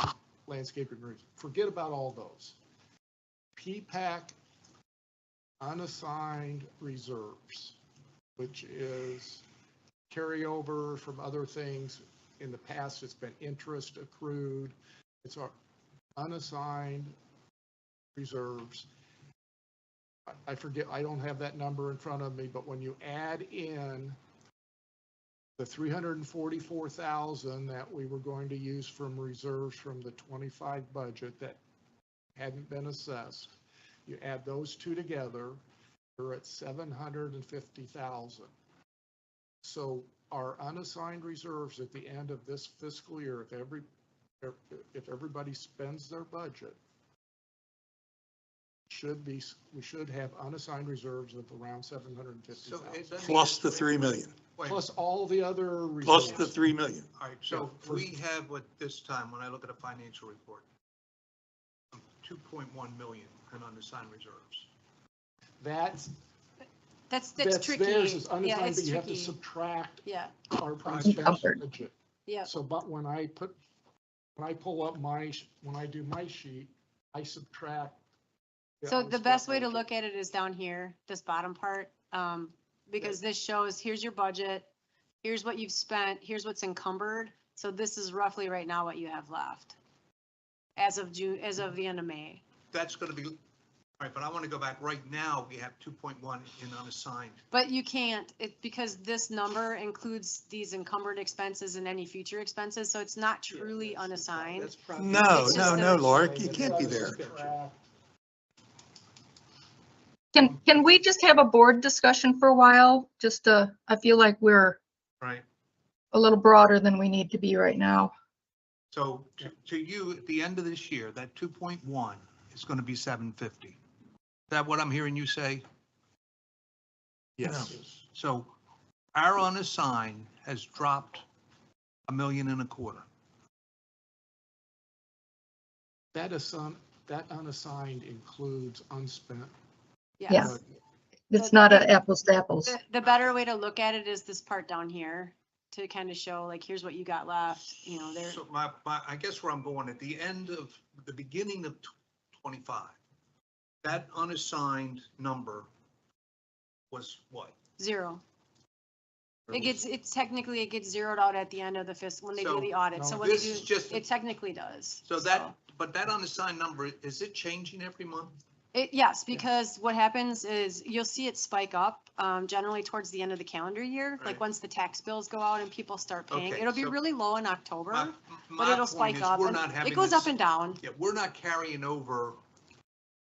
landscaping reserve. Forget about all those. P-PAC unassigned reserves, which is carryover from other things. In the past, it's been interest accrued. It's our unassigned reserves. I forget, I don't have that number in front of me, but when you add in the 344,000 that we were going to use from reserves from the 25 budget that hadn't been assessed, you add those two together, you're at 750,000. So our unassigned reserves at the end of this fiscal year, if everybody spends their budget, we should have unassigned reserves of around 750,000. Plus the 3 million, Plus all the other plus reserves. the 3 million. All right, so we have at this time, when I look at a financial report, 2.1 million in unassigned reserves. That's tricky. theirs is Yeah, unassigned, it's but you have to tricky. subtract Yeah, our Encumbered. unspent budget. yeah. So, but when I pull up when I do my sheet, I subtract. So the unspent best way to budget. look at it is down here, this bottom part, because this shows, here's your budget, here's what you've spent, here's what's encumbered. So this is roughly right now what you have left as of June, as of the end of May. That's going to be, all right, but I want to go back. Right now, we have 2.1 in unassigned. But you can't, because this number includes these encumbered expenses and any future expenses, so it's not truly unassigned. No, It's no, just no, the- Laura, you can't be there. Can we just have a board discussion for a while? Just, I feel like we're Right. a little broader than we need to be right now. So to you, at the end of this year, that 2.1 is going to be 750. Is that what I'm hearing you say? Yes. So our unassigned has dropped $1.25 million. That unassigned includes unspent. Yeah. budget. It's not a apples to apples. The better way to look at it is this part down here to kind of show like, here's what you got left, you know, there. So I guess where I'm going, at the end of, the beginning of 25, that unassigned number was what? Zero. It gets zeroed out at the end of the fiscal, when they do So, the audit. no, So when they this is do, just- it technically does. So that, but that unassigned number, is it changing every month? Yes, because what happens is you'll see it spike up, generally towards the end of the calendar year, Right. like once the tax bills go out and people start paying. Okay, It'll be so really low in October, My but it'll point spike is up. we're and not having It goes this- up and down, Yeah, we're not carrying over.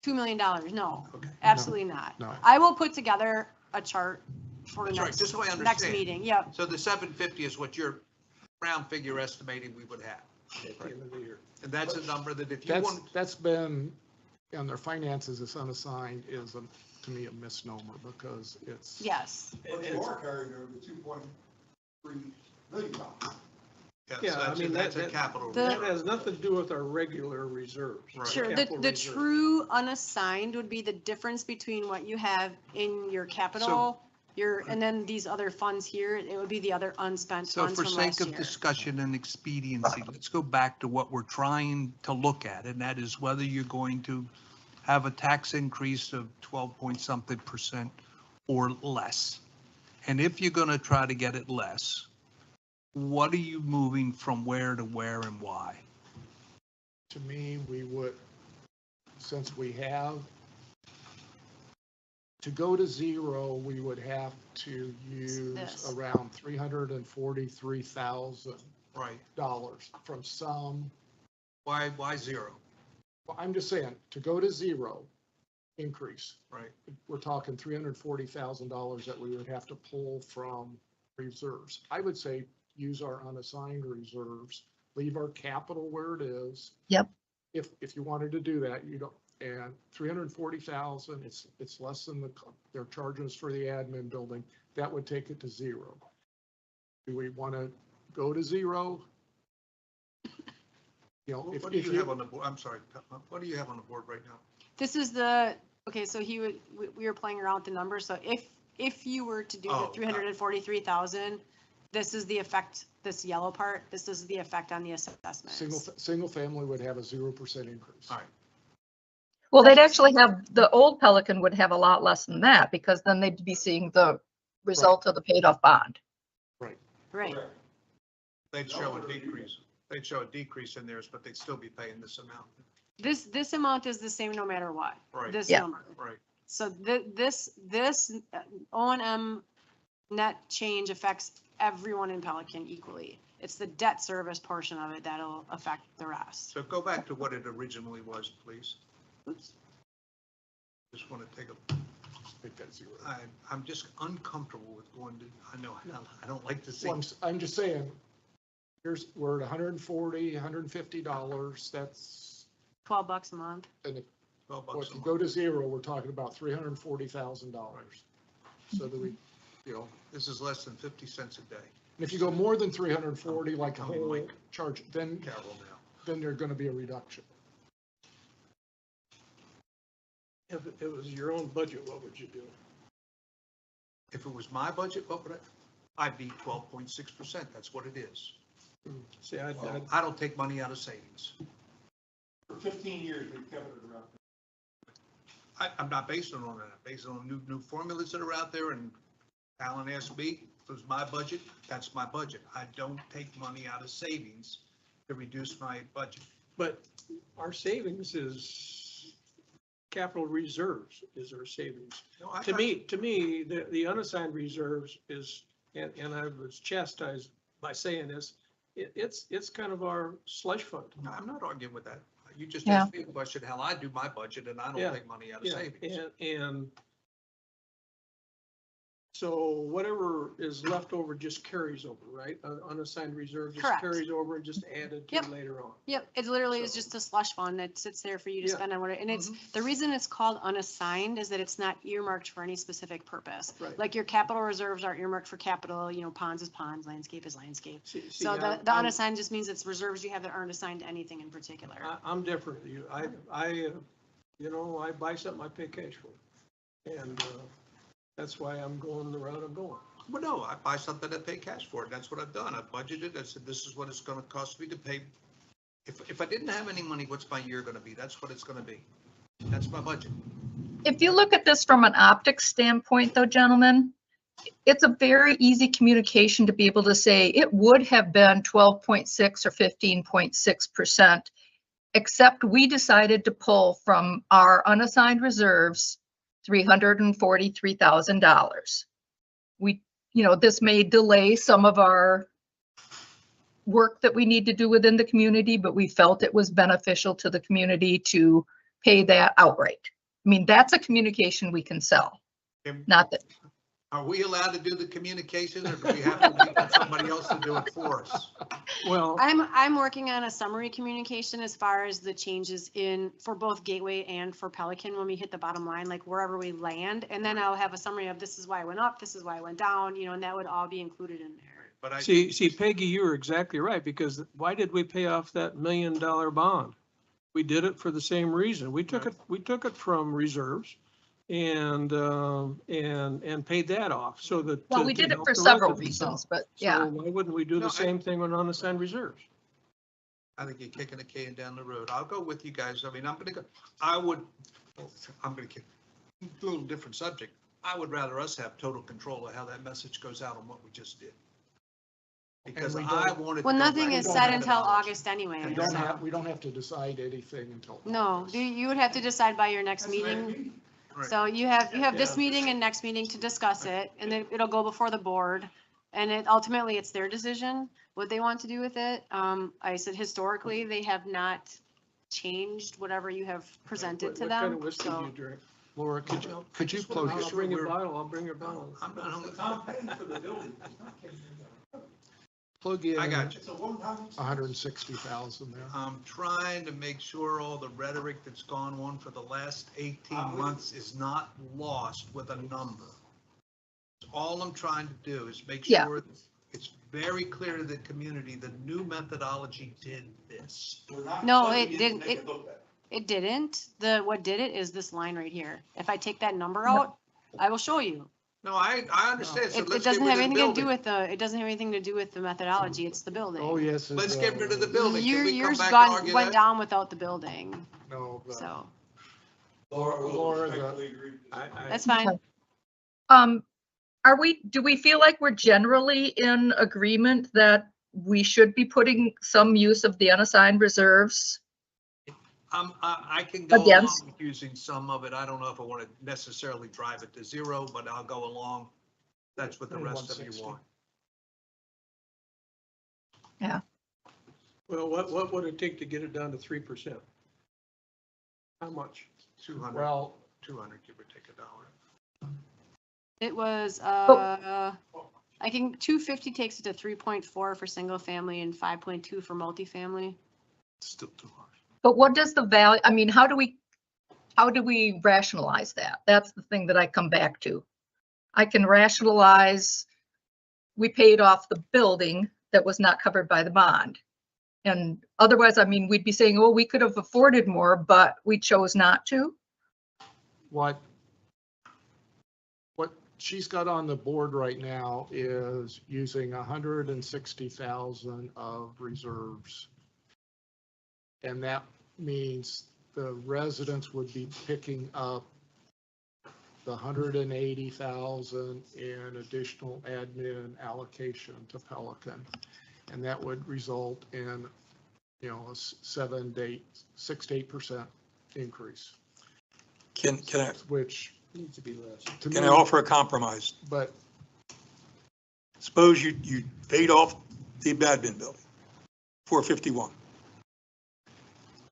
$2 million. No, Okay. absolutely not. No. I will put together a chart for That's right, next, just so I next understand. meeting. Yep. So the 750 is what your round figure estimating we would have. At the end of the year. And that's a number that if you want, That's been, on their finances, it's unassigned is, to me, a misnomer because it's. Yes. But you are carrying over the $2.3 million. yeah, Yeah, I so mean, that's a that- capital The- That has nothing to do with our regular reserves. Right. Sure, Capital the reserve. true unassigned would be the difference between what you have in your capital, and then these other funds here, it would be the other unspent So funds for from sake last of year. discussion and expediency, let's go back to what we're trying to look at, and that is whether you're going to have a tax increase of 12 point something % or less. And if you're going to try to get it less, what are you moving from where to where and why? To me, we would, since we have, to go to zero, we would have to use This. around $343,000 Right. from some, Why zero? well, I'm just saying, to go to zero increase, Right. we're talking $340,000 that we would have to pull from reserves. I would say use our unassigned reserves, leave our capital where it is. Yep. If you wanted to do that, you don't, and 340,000, it's less than they're charging us for the admin building, that would take it to zero. Do we want to go to zero? You know, What do you have on the board? I'm sorry, what do you have on the board right now? This is the Okay, so we were playing around with the numbers, so if you were to do Oh, the got it. 343,000, this is the effect, this yellow part, this is the effect on the assessments. Single family would have a 0% increase. All right. Well, they'd actually have, the old Pelican would have a lot less than that because then they'd be seeing the result of the paid off bond. Right, They'd show a decrease. They'd show a decrease in theirs, but they'd still be paying this amount. this amount is the same no matter what, Right. this Yeah. number. Right. So this O&M net change affects everyone in Pelican equally. It's the debt service portion of it that'll affect the rest. So go back to what it originally was, please. Oops. Just want to take a, Make that 0. I'm just uncomfortable with going to, I don't like to see. Well, I'm just saying, we're at $140, $150, that's, $12 a month. and if, $12 well, a if you month. go to 0, we're talking about $340,000. So do we, This is less than 50 cents a day. and if you go more than 340, like a Tell me, whole Mike. charge, then Carol now. there's going to be a reduction. If it was your own budget, what would you do? If it was my budget, what would I'd be 12.6%. That's what it is. See, I don't take money out of savings. For 15 years, we've kept it around. I'm not basing it on that. I'm basing it on new formulas that are out there, and Alan asked me, if it was my budget, that's my budget. I don't take money out of savings to reduce my budget. but our savings is capital reserves is our savings. No, I To got me, the unassigned reserves is, and I was chastised by saying this, it's kind of our slush fund. No, I'm not arguing with that. You just Yeah. asked me a question, how I do my budget, and I don't Yeah. take money out of Yeah, savings. and so whatever is left over just carries over, right? Unassigned reserve just Correct. carries over and just added to Yep. later on. Yep, it literally is So- just a slush fund that sits there for you to Yeah. spend on what, and it's, the reason it's called unassigned is that it's not earmarked for any specific purpose. Right. Like your capital reserves are earmarked for capital, ponds is ponds, landscape is landscape. See, So the I'm- unassigned just means it's reserves you have that aren't assigned to anything in particular. I'm different. I buy something, I pay cash for it. And that's why I'm going the route I'm going. Well, no, I buy something, I pay cash for it. That's what I've done. I budgeted, I said, this is what it's gonna cost me to pay. If I didn't have any money, what's my year gonna be? That's what it's gonna be. That's my budget. If you look at this from an optics standpoint though, gentlemen, it's a very easy communication to be able to say it would have been 12.6 or 15.6%, except we decided to pull from our unassigned reserves $343,000. This may delay some of our work that we need to do within the community, but we felt it was beneficial to the community to pay that outright. I mean, that's a communication we can sell, not that. Are we allowed to do the communication, or do we have to wait for somebody else to do it for us? Well, I'm working on a summary communication as far as the changes for both Gateway and for Pelican when we hit the bottom line, like wherever we land. And then I'll have a summary of this is why it went up, this is why it went down, and that would all be included in there. But I, see, Peggy, you were exactly right, because why did we pay off that $1 million bond? We did it for the same reason. We took it from reserves and paid that off so that. Well, to- we to did it help for the several residents reasons, out. but So yeah. why wouldn't we do No, the same thing on unassigned reserves? I think you're kicking a can down the road. I'll go with you guys. I mean, I'm gonna kick, a little different subject. I would rather us have total control of how that message goes out on what we just did. Because we I don't- wanted. to Well, go nothing back is and set look at until the August anyway. And We don't have to decide anything until. No, August. you would have to decide by your next meeting. Right. So you have this Yeah. meeting and next meeting to discuss it, and then it'll go before the board. And ultimately, it's their decision, what they want to do with it. I said historically, they have not changed whatever you have presented to What kind them, of whiskey do so. you drink? Laura, could you just plug, wanna I'll bring a bottle, I'll bring your bottle. I'm not hungry. plug in I got you. 160,000 there? I'm trying to make sure all the rhetoric that's gone on for the last 18 months is not lost with a number. All I'm trying to do is make Yeah. sure it's very clear to the community, the new methodology did this. No, it didn't, It didn't. What did it is this line right here. If I take that number No. out, I will show you. No, I understand. So It let's doesn't get have rid of the anything to do building. with it doesn't have anything to do with the methodology. It's the building. Oh, yes. Let's get rid of the building. Can we come Yours back and argue went that? down without the building, No, but so Laura, that's fine. Okay. Do we feel like we're generally in agreement that we should be putting some use of the unassigned reserves? I can go along Against. with using some of it. I don't know if I want to necessarily drive it to zero, but I'll go along. That's what the rest of you 160. want. Well, what would it take to get it down to 3%? How much? 200, well, 200, give or take $1. It was, Oh. I think 250 takes it to 3.4 for single family and 5.2 for multifamily. Still too high. But what does the value, I mean, how do we rationalize that? That's the thing that I come back to. I can rationalize, we paid off the building that was not covered by the bond. And otherwise, I mean, we'd be saying, oh, we could have afforded more, but we chose not to. what she's got on the board right now is using 160,000 of reserves. And that means the residents would be picking up the 180,000 in additional admin allocation to Pelican. And that would result in, a 6 to 8% increase, Can I, which Needs to be less. to can me, I offer a compromise? but Suppose you paid off the admin building, 451.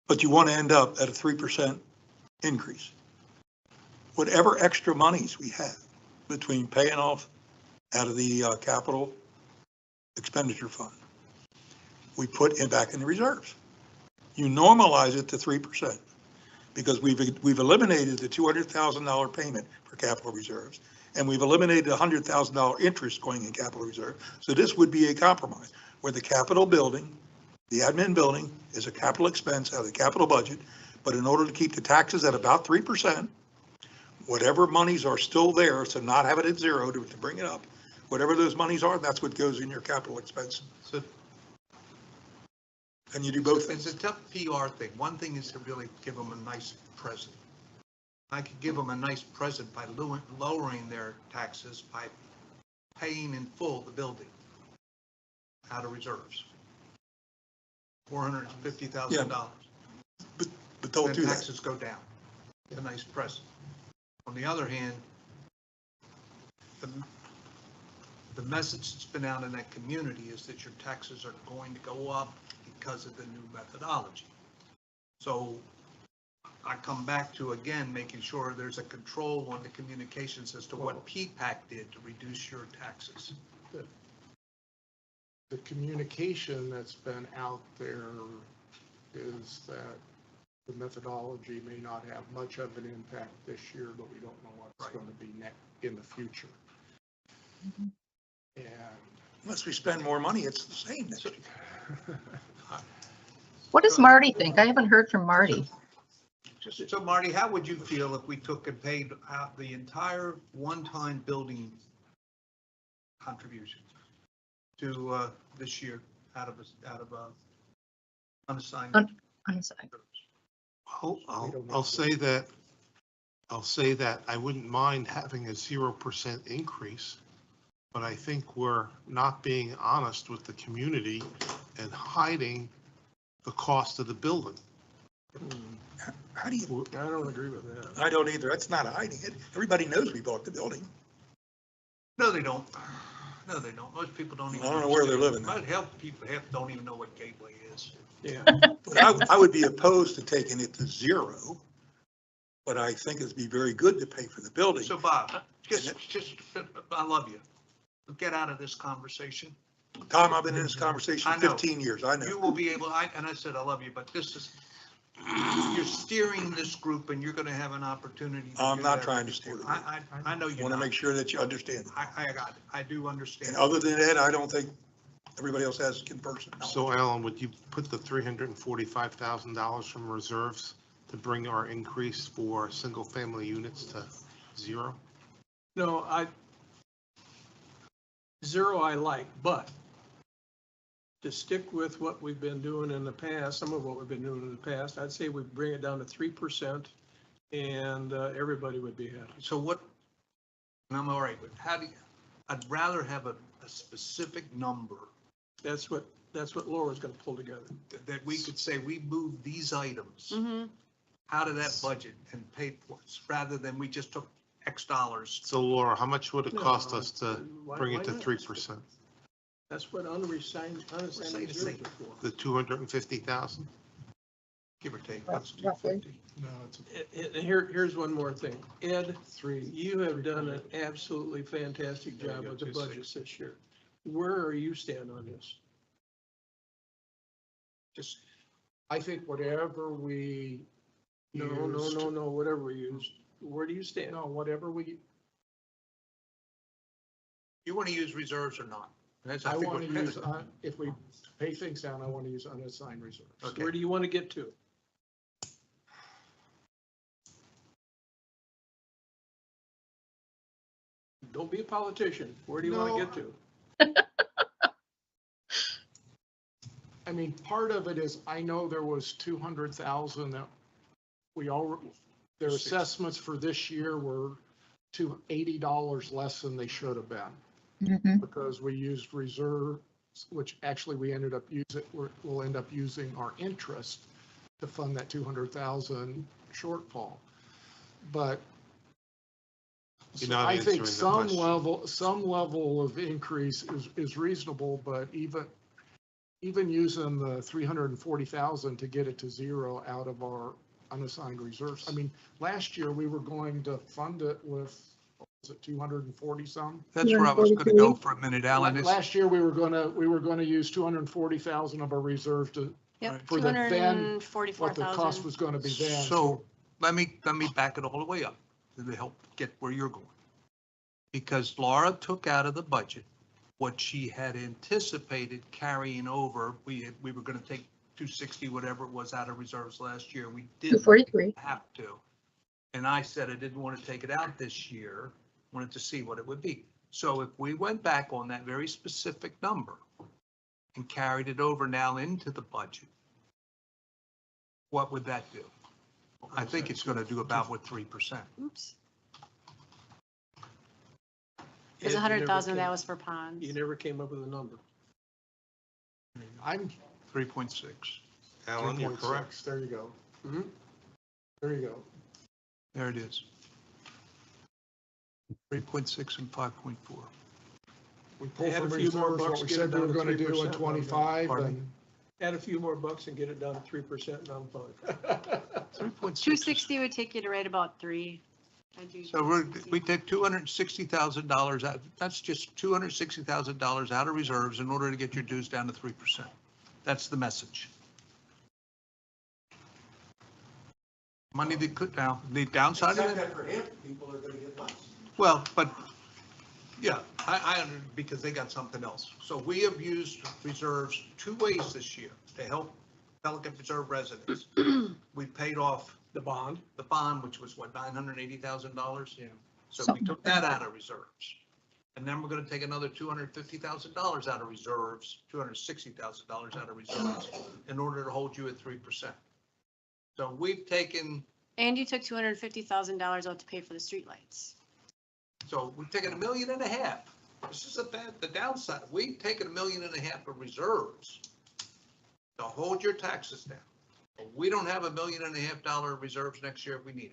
But you want to end up at a 3% increase. Whatever extra monies we have between paying off out of the capital expenditure fund, we put it back in the reserves. You normalize it to 3% because we've eliminated the $200,000 payment for capital reserves, and we've eliminated $100,000 interest going in capital reserve. So this would be a compromise where the capital building, the admin building, is a capital expense out of the capital budget, but in order to keep the taxes at about 3%, whatever monies are still there, so not have it at zero to bring it up, whatever those monies are, that's what goes in your capital expense. So And you do both it's things. a tough PR thing. One thing is to really give them a nice present. I could give them a nice present by lowering their taxes by paying in full the building out of reserves. $450,000. But don't Then do that. taxes go down. It's a nice present. On the other hand, the message that's been out in that community is that your taxes are going to go up because of the new methodology. So I come back to, again, making sure there's a control on the communications as to what PPAC did to reduce your taxes. the communication that's been out there is that the methodology may not have much of an impact this year, but we don't know what's Right. going to be in the future. And Unless we spend more money, it's the same next year. What does Marty think? I haven't heard from Marty. So Marty, how would you feel if we took and paid out the entire one-time building contribution to this year out of unassigned? Unassigned. I'll say that I wouldn't mind having a 0% increase, but I think we're not being honest with the community and hiding the cost of the building. How do you, I don't agree with that. I don't either. That's not hiding it. Everybody knows we bought the building. No, they don't. No, they don't. Most people don't even. I don't know where they're living. Most health people don't even know what Gateway is. Yeah. But I would be opposed to taking it to zero, but I think it'd be very good to pay for the building. So Bob, just, I love you. Get out of this conversation. Tom, I've been in this conversation I know. 15 years. I You know. will be able, and I said, I love you, but this is, you're steering this group and you're going to have an opportunity. I'm do not that. trying to steer the group. I know you're Want to not. make sure that you understand. I got it. I do understand. And other than that, I don't think everybody else has in person. So Alan, would you put the $345,000 from reserves to bring our increase for single-family units to zero? No, zero I like, but to stick with what we've been doing in the past, some of what we've been doing in the past, I'd say we bring it down to 3% and everybody would be happy. So what, and I'm all right, but how do you, I'd rather have a specific number That's what Laura's gonna pull together. that we could say, we moved these items Mm-hmm. out of that budget and paid for it, rather than we just took X dollars. So Laura, how much would it cost No, us to why- bring why it to not? 3%? That's what unassigned Say the reserves same. are for. The 250,000? Give or take, that's Roughly. 250. No, it's And here's one more thing. Ed, 3. you have done an absolutely fantastic There you job go, with the 260. budgets this year. Where are you stand on this? Just, I think whatever we No, used- whatever we use. Where do you stand? No, whatever we, you want to use reserves or not? That's, I think want to we're- use, if we pay things down, I want to use unassigned reserves. Okay. Where do you want to get to? Don't be a politician. Where do you want No. to get to? I mean, part of it is, I know there was 200,000 that we all, their Six. assessments for this year were $80 less than they should have been, Mhm. because we used reserves, which actually we ended up using, we'll end up using our interest to fund that 200,000 shortfall. But You're not I answering think the some question. level of increase is reasonable, but even using the 340,000 to get it to zero out of our unassigned reserves. I mean, last year we were going to fund it with, what was it, 240 some? That's where I was going to go for a minute, Alan. Is- Last year we were gonna use 240,000 of our reserve to, Yep, For the then, what the cost 244,000. was gonna be then. So let me back it all the way up to help get where you're going. Because Laura took out of the budget what she had anticipated carrying over. We were going to take 260, whatever it was, out of reserves last year. We didn't 243. have to. And I said I didn't want to take it out this year, wanted to see what it would be. So if we went back on that very specific number and carried it over now into the budget, what would that do? I think it's going to do about what 3%. Oops. Ed, There's you never 100,000 that came- was for ponds. You never came up with a number. I'm 3.6. Alan, you're 3.6. correct. There you go. Mhm. There you go. There it is. 3.6 and 5.4. We pull Add a from few more reserves bucks, what we get it said we down were to gonna do 3%, in 25 Pardon me? and. Add a few more bucks and get it down to 3% and I'm fine. 3.6. 260 would take you to right about 3. I'd do So we 260. take $260,000 out, that's just $260,000 out of reserves in order to get your dues down to 3%. That's the message. Money that could, now, the downside of Except it, that for him, people are gonna get less. well, but, yeah, because they got something else. So we have used reserves two ways this year to help Pelican Preserve residents. We paid off The bond. the bond, which was what, $980,000? Yeah. So we Something took that out of reserves. And then we're gonna take another $250,000 out of reserves, $260,000 out of reserves in order to hold you at 3%. So we've taken, And you took $250,000 out to pay for the streetlights. so we've taken $1.5 million. This is the downside. We've taken $1.5 million of reserves to hold your taxes down. We don't have $1.5 million reserves next year if we need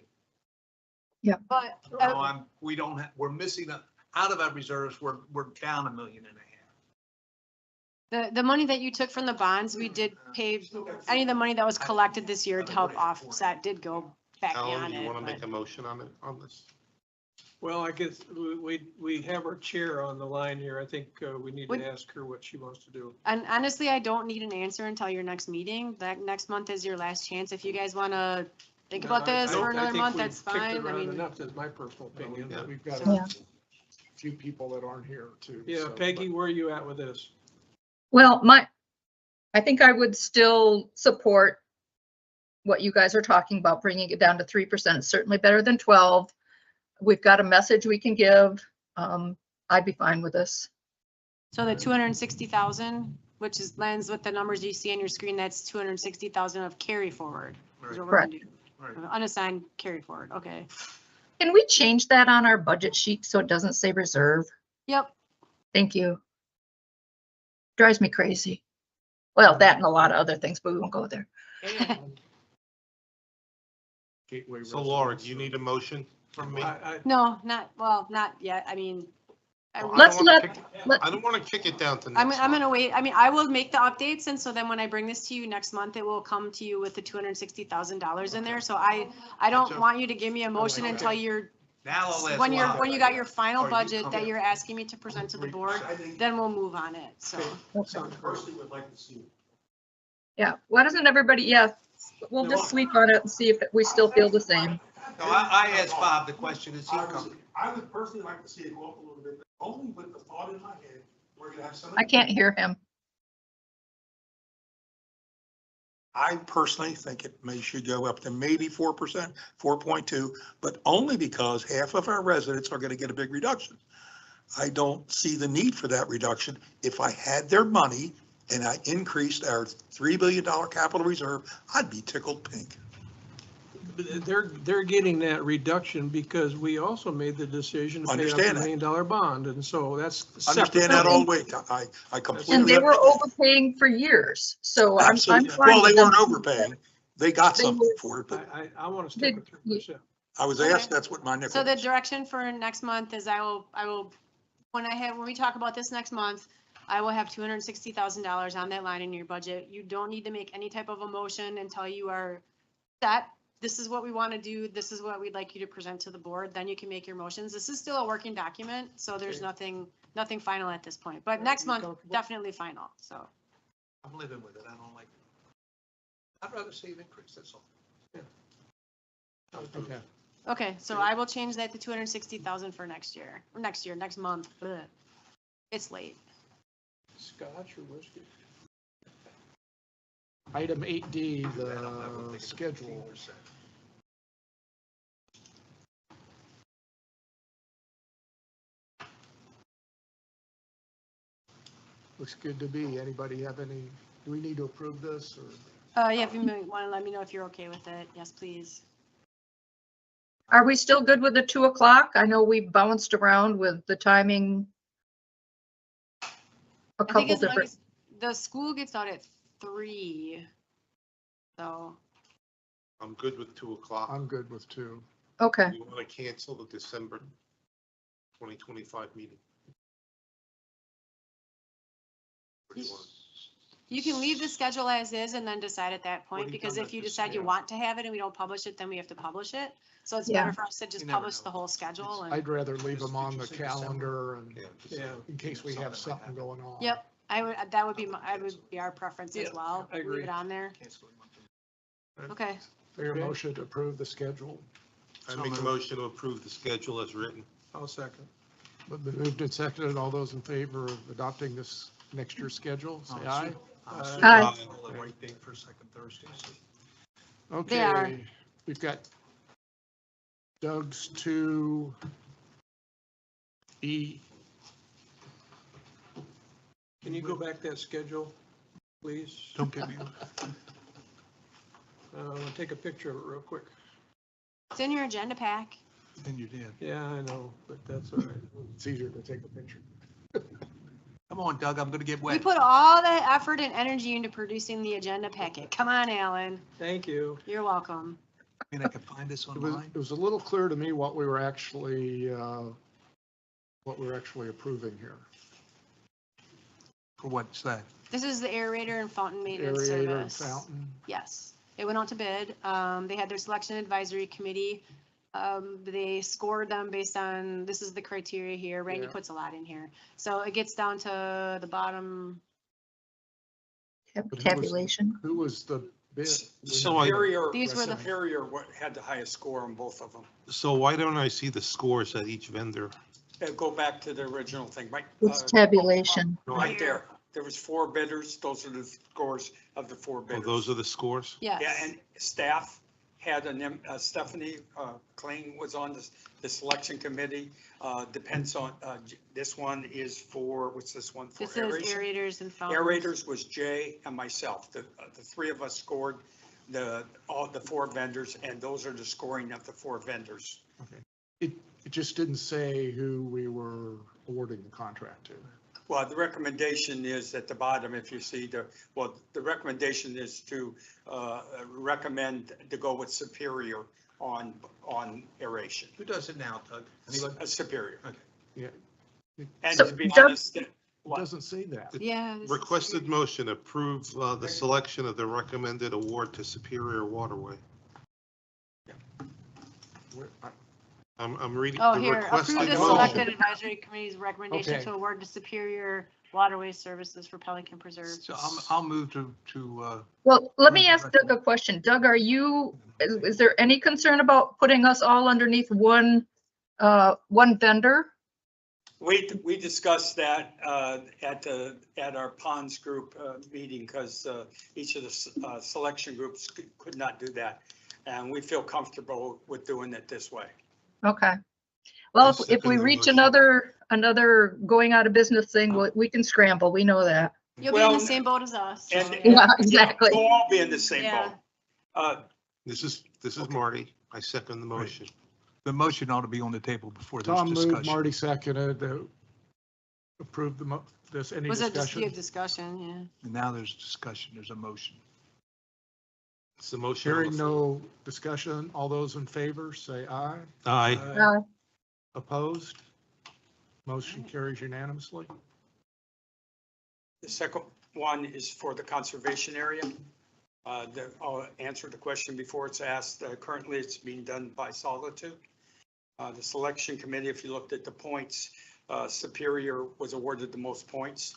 it. But No, we don't have, we're missing, out of our reserves, we're down $1.5 million. the money that you took from the bonds, we did pay, any of the money that was collected this year to help offset did go back Alan, beyond you want to it. make a motion on it, on this? Well, I guess we have our chair on the line here. I think we need Would- to ask her what she wants to do. And honestly, I don't need an answer until your next meeting. That next month is your last chance. If you guys want to think about this for another month, that's fine. I mean, Enough, that's my personal opinion. Yeah. We've got Yeah. a few people that aren't here too. Yeah, so, Peggy, where are you at with this? Well, I think I would still support what you guys are talking about, bringing it down to 3%. It's certainly better than 12. We've got a message we can give. I'd be fine with this. So the 260,000, which is lands with the numbers you see on your screen, that's 260,000 of carry forward. Is what we're gonna do. Unassigned carry forward, okay. Can we change that on our budget sheet so it doesn't say reserve? Yep, Thank you. Drives me crazy. Well, that and a lot of other things, but we won't go there. Gateway So Laura, residents do you or- need a motion from me? no, not yet, I mean. Well, I Let's don't wanna let- kick- let- I don't want to kick it down to I'm next gonna month. wait, I mean, I will make the updates, and so then when I bring this to you next month, it will come to you with the $260,000 in there, so I don't want you to give me a motion until you're, Now I'll ask when you got your Are final you- budget that okay. you're asking me to present to the board, then we'll move on it, so. Personally would like to see it. Yeah, why doesn't everybody, yeah, we'll just sleep on it and see if we still feel the same. No, I asked Bob the question, is he comfortable? I would personally like to see it go up a little bit, only with the thought in my head, we're gonna have some. I can't hear him. I personally think it should go up to maybe 4%, 4.2, but only because half of our residents are going to get a big reduction. I don't see the need for that reduction. If I had their money and I increased our $3 billion capital reserve, I'd be tickled pink. They're getting that reduction because we also made the decision to pay off Understand the that. $1 million bond, and so that's separate. Understand that all the way. I And completely. they were understand. overpaying for years, so I'm Absolutely. fine Well, they with them. weren't overpaying. They got They something were- for it, but I want to stick with 3%. I was asked, that's what my nickel So the was. direction for next month is I will, when we talk about this next month, I will have $260,000 on that line in your budget. You don't need to make any type of a motion until you are set. This is what we want to do. This is what we'd like you to present to the board. Then you can make your motions. This is still a working document, so there's nothing final at this point. But next You month, comfortable? definitely final, so. I'm living with it, I don't like it. I'd rather see it increase, that's all. Okay. Okay, so I will change that to 260,000 for next year, or next month. Ugh. It's late. Scotch or whiskey? Item 8D, the schedule. Looks good to me. Anybody have any, do we need to approve this or? Yeah, if you want to let me know if you're okay with it, yes, please. Are we still good with the 2 o'clock? I know we bounced around with the timing. A I think couple as long different, as the school gets out at 3, so. I'm good with 2 o'clock. I'm good with 2. okay. You want to cancel the December 2025 meeting? What do you want? You can leave the schedule as is and then decide at that What are point, you because talking if you about, decide you December? want to have it and we don't publish it, then we have to publish it. So it's Yeah. better for us to just You never publish the know. whole schedule and, I'd rather leave them on the Did you say December? calendar and Yeah. in case we have something going on. yep, that would be our preference as Yeah, well. I agree. Leave it on there. Okay, Fair Okay. motion to approve the schedule. I make a motion to approve the schedule as written. I'll second. But been moved and seconded. All those in favor of adopting this next year's schedule, say aye. Aye. Right date for second Thursday. They are. Okay, we've got Doug's 2E. Can you go back that schedule, please? Don't get me, I'll take a picture of it real quick. it's in your agenda pack. then you did. Yeah, I know, but that's all right. It's easier to take a picture. Come on, Doug, I'm gonna get We wet. put all the effort and energy into producing the agenda packet. Come on, Alan. Thank you. You're welcome. I mean, I can find this It was, online. it was a little clear to me what we were actually approving here. For what's that? This is the aerator and fountain maintenance Aerator and service. fountain. Yes, it went out to bid. They had their selection advisory committee. They scored them based on, this is the criteria here. Randy Yeah. puts a lot in here. So it gets down to the bottom. But who was- Tabulation. Who was the bid? So I- Superior, These were the- Superior had the highest score on both of them. So why don't I see the scores at each vendor? Go back to the original thing, right? It's tabulation. Right there. there was 4 bidders. Those are the scores of the 4 Oh, bidders. those are the scores? Yes. Yeah, and staff had Stephanie Kling was on the selection committee. Depends on, this one is for, what's this one for? This is Aeration? aerators and fountains. Aerators was Jay and myself. The 3 of us scored all the 4 vendors, and those are the scoring of the 4 vendors. It just didn't say who we were awarding the contract to. Well, the recommendation is at the bottom, if you see the recommendation is to recommend to go with Superior on aeration. Who does it now, Doug? Superior. Yeah, And So, to be Doug- honest, it doesn't say that. Yeah. this is- Requested motion, approve the selection of the recommended award to Superior Waterway. I'm reading Oh, the here, requested approve the know. selected advisory committee's recommendation Okay. to award to Superior Waterways Services for Pelican Preserve. So I'll move to, Well, let me ask Doug a question. Doug, is there any concern about putting us all underneath one vendor? we discussed that at our ponds group meeting, because each of the selection groups could not do that. And we feel comfortable with doing it this way. Okay. Well, I if we second the reach motion. another going out of business thing, we can scramble. We know that. You'll be in Well, the same boat as us. and- so, and- Yeah, exactly. We'll all be in the same Yeah. boat. This is Marty. I second the motion. the motion ought to be on the table before there's Tom moved, discussion. Marty seconded, approve this, any Was it just be a discussion? discussion? Yeah. And now there's discussion, there's a motion. It's the motion. on the Hearing floor. no discussion, all those in favor, say aye. Aye. Opposed? Motion carries unanimously. The second one is for the conservation area. I'll answer the question before it's asked. Currently, it's being done by Solitude. The selection committee, if you looked at the points, Superior was awarded the most points.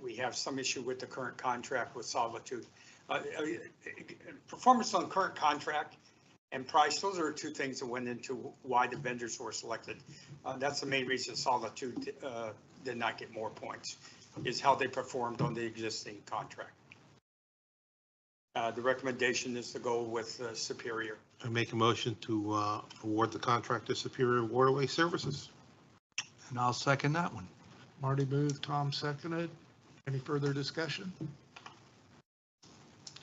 We have some issue with the current contract with Solitude. Performance on current contract and price, those are 2 things that went into why the vendors were selected. That's the main reason Solitude did not get more points, is how they performed on the existing contract. The recommendation is to go with Superior. I make a motion to award the contract to Superior Waterway Services. And I'll second that one. Marty moved, Tom seconded. Any further discussion?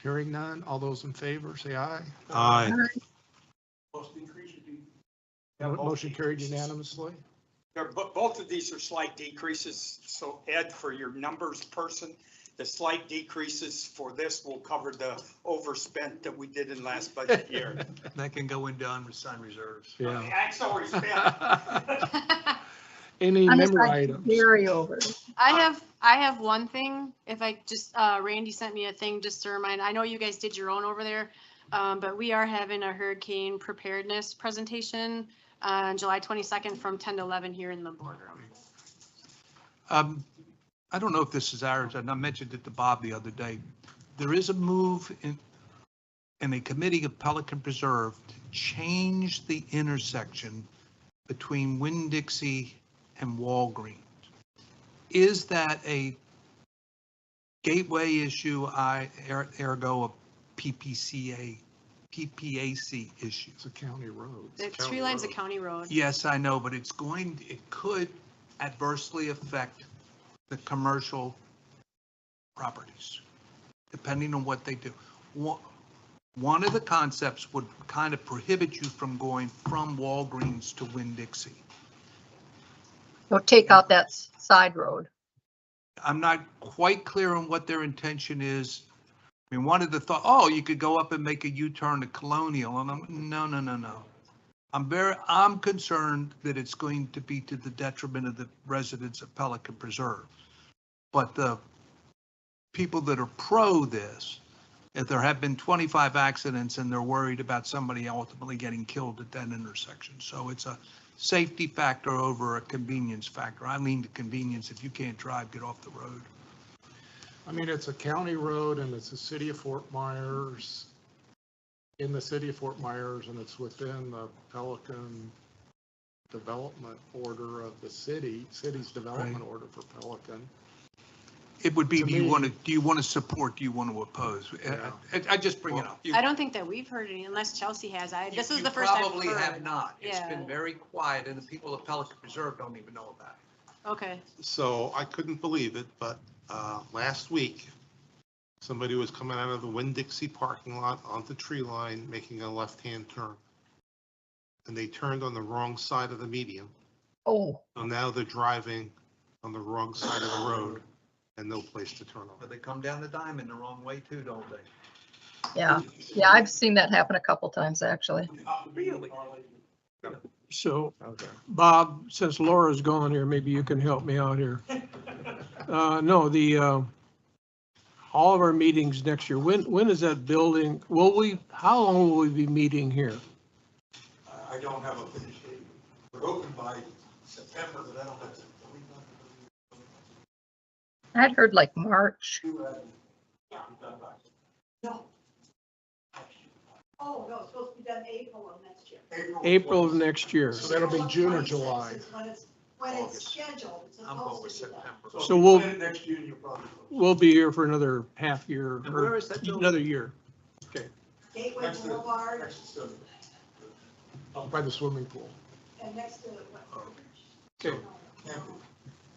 Hearing none, all those in favor, say aye. Aye. Cost decrease would be. Motion carried unanimously. Both of these are slight decreases, so Ed, for your numbers person, the slight decreases for this will cover the overspent that we did in last budget year. That can go into unassigned reserves. Yeah. That's already spent. Any member items? Carry over. I have one thing. If I just, Randy sent me a thing just to remind, I know you guys did your own over there. But we are having a hurricane preparedness presentation on July 22nd from 10 to 11 here in the boardroom. I don't know if this is ours, and I mentioned it to Bob the other day. There is a move in a committee of Pelican Preserve to change the intersection between Winn-Dixie and Walgreens. Is that a gateway issue, ergo a PPAC issue? It's a county road. The County tree line's a road. county road. Yes, I know, but it could adversely affect the commercial properties, depending on what they do. One of the concepts would kind of prohibit you from going from Walgreens to Winn-Dixie. So take out that side road. I'm not quite clear on what their intention is. I mean, one of the thought, oh, you could go up and make a U-turn to Colonial, and no. I'm concerned that it's going to be to the detriment of the residents of Pelican Preserve. But the people that are pro this, if there have been 25 accidents and they're worried about somebody ultimately getting killed at that intersection. So it's a safety factor over a convenience factor. I lean to convenience. If you can't drive, get off the road. I mean, it's a county road and it's the city of Fort Myers, in the city of Fort Myers, and it's within the Pelican development order of the city's development order for Pelican. It would be, To do you me- want to, do you want to support, do you want to oppose? I just bring it up. I don't think that we've heard any, unless Chelsea has. This is the first I've heard. You probably have not. It's Yeah. been very quiet, and the people of Pelican Preserve don't even know about it. Okay. So I couldn't believe it, but last week, somebody was coming out of the Winn-Dixie parking lot onto Tree Line, making a left-hand turn. And they turned on the wrong side of the median. Oh, So now they're driving on the wrong side of the road and no place to turn But on. they come down the diamond the wrong way too, don't they? yeah. Yeah, I've seen that happen a couple times, actually. Really? So, Bob, since Laura's gone here, maybe you can help me out here. No, all of our meetings next year, when is that building, how long will we be meeting here? I don't have a finish date. We're open by September, but I don't have. I'd heard like March. No. Oh, no, it's supposed to be done April of next year. April of next year. So that'll be June or July. When it's August. scheduled, it's I'm going with supposed to be done. September. So we'll- Next June, you'll probably. We'll be here for another half year, And where or is that building? another year. Gateway Next to- Boulevard next to- By the swimming pool. and next to Okay.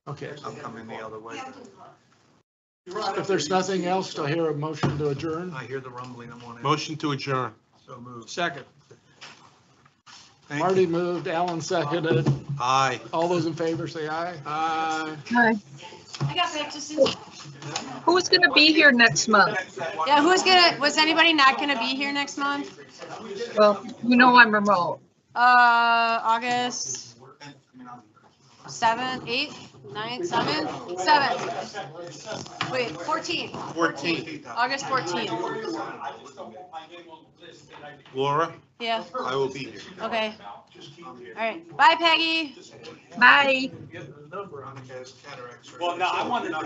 Okay. I'm coming the other way. Hampton Park. If there's nothing else, do I hear a motion to adjourn? I hear the rumbling, I'm on it. Motion to adjourn. So moved. Second. Thank Marty you. moved, Alan seconded. Aye. All those in favor say aye. Aye. Hi. I got back just in. Who's gonna be here next month? Yeah, was anybody not gonna be here next month? Well, you know I'm remote. August 7th, 8th, 9th, 7th, 7th. Wait, 14th, 14. August 14th. Laura, Yeah, I will be here. okay. All right, bye Peggy. Bye. Get the number on the cataract. Well, no, I wanted to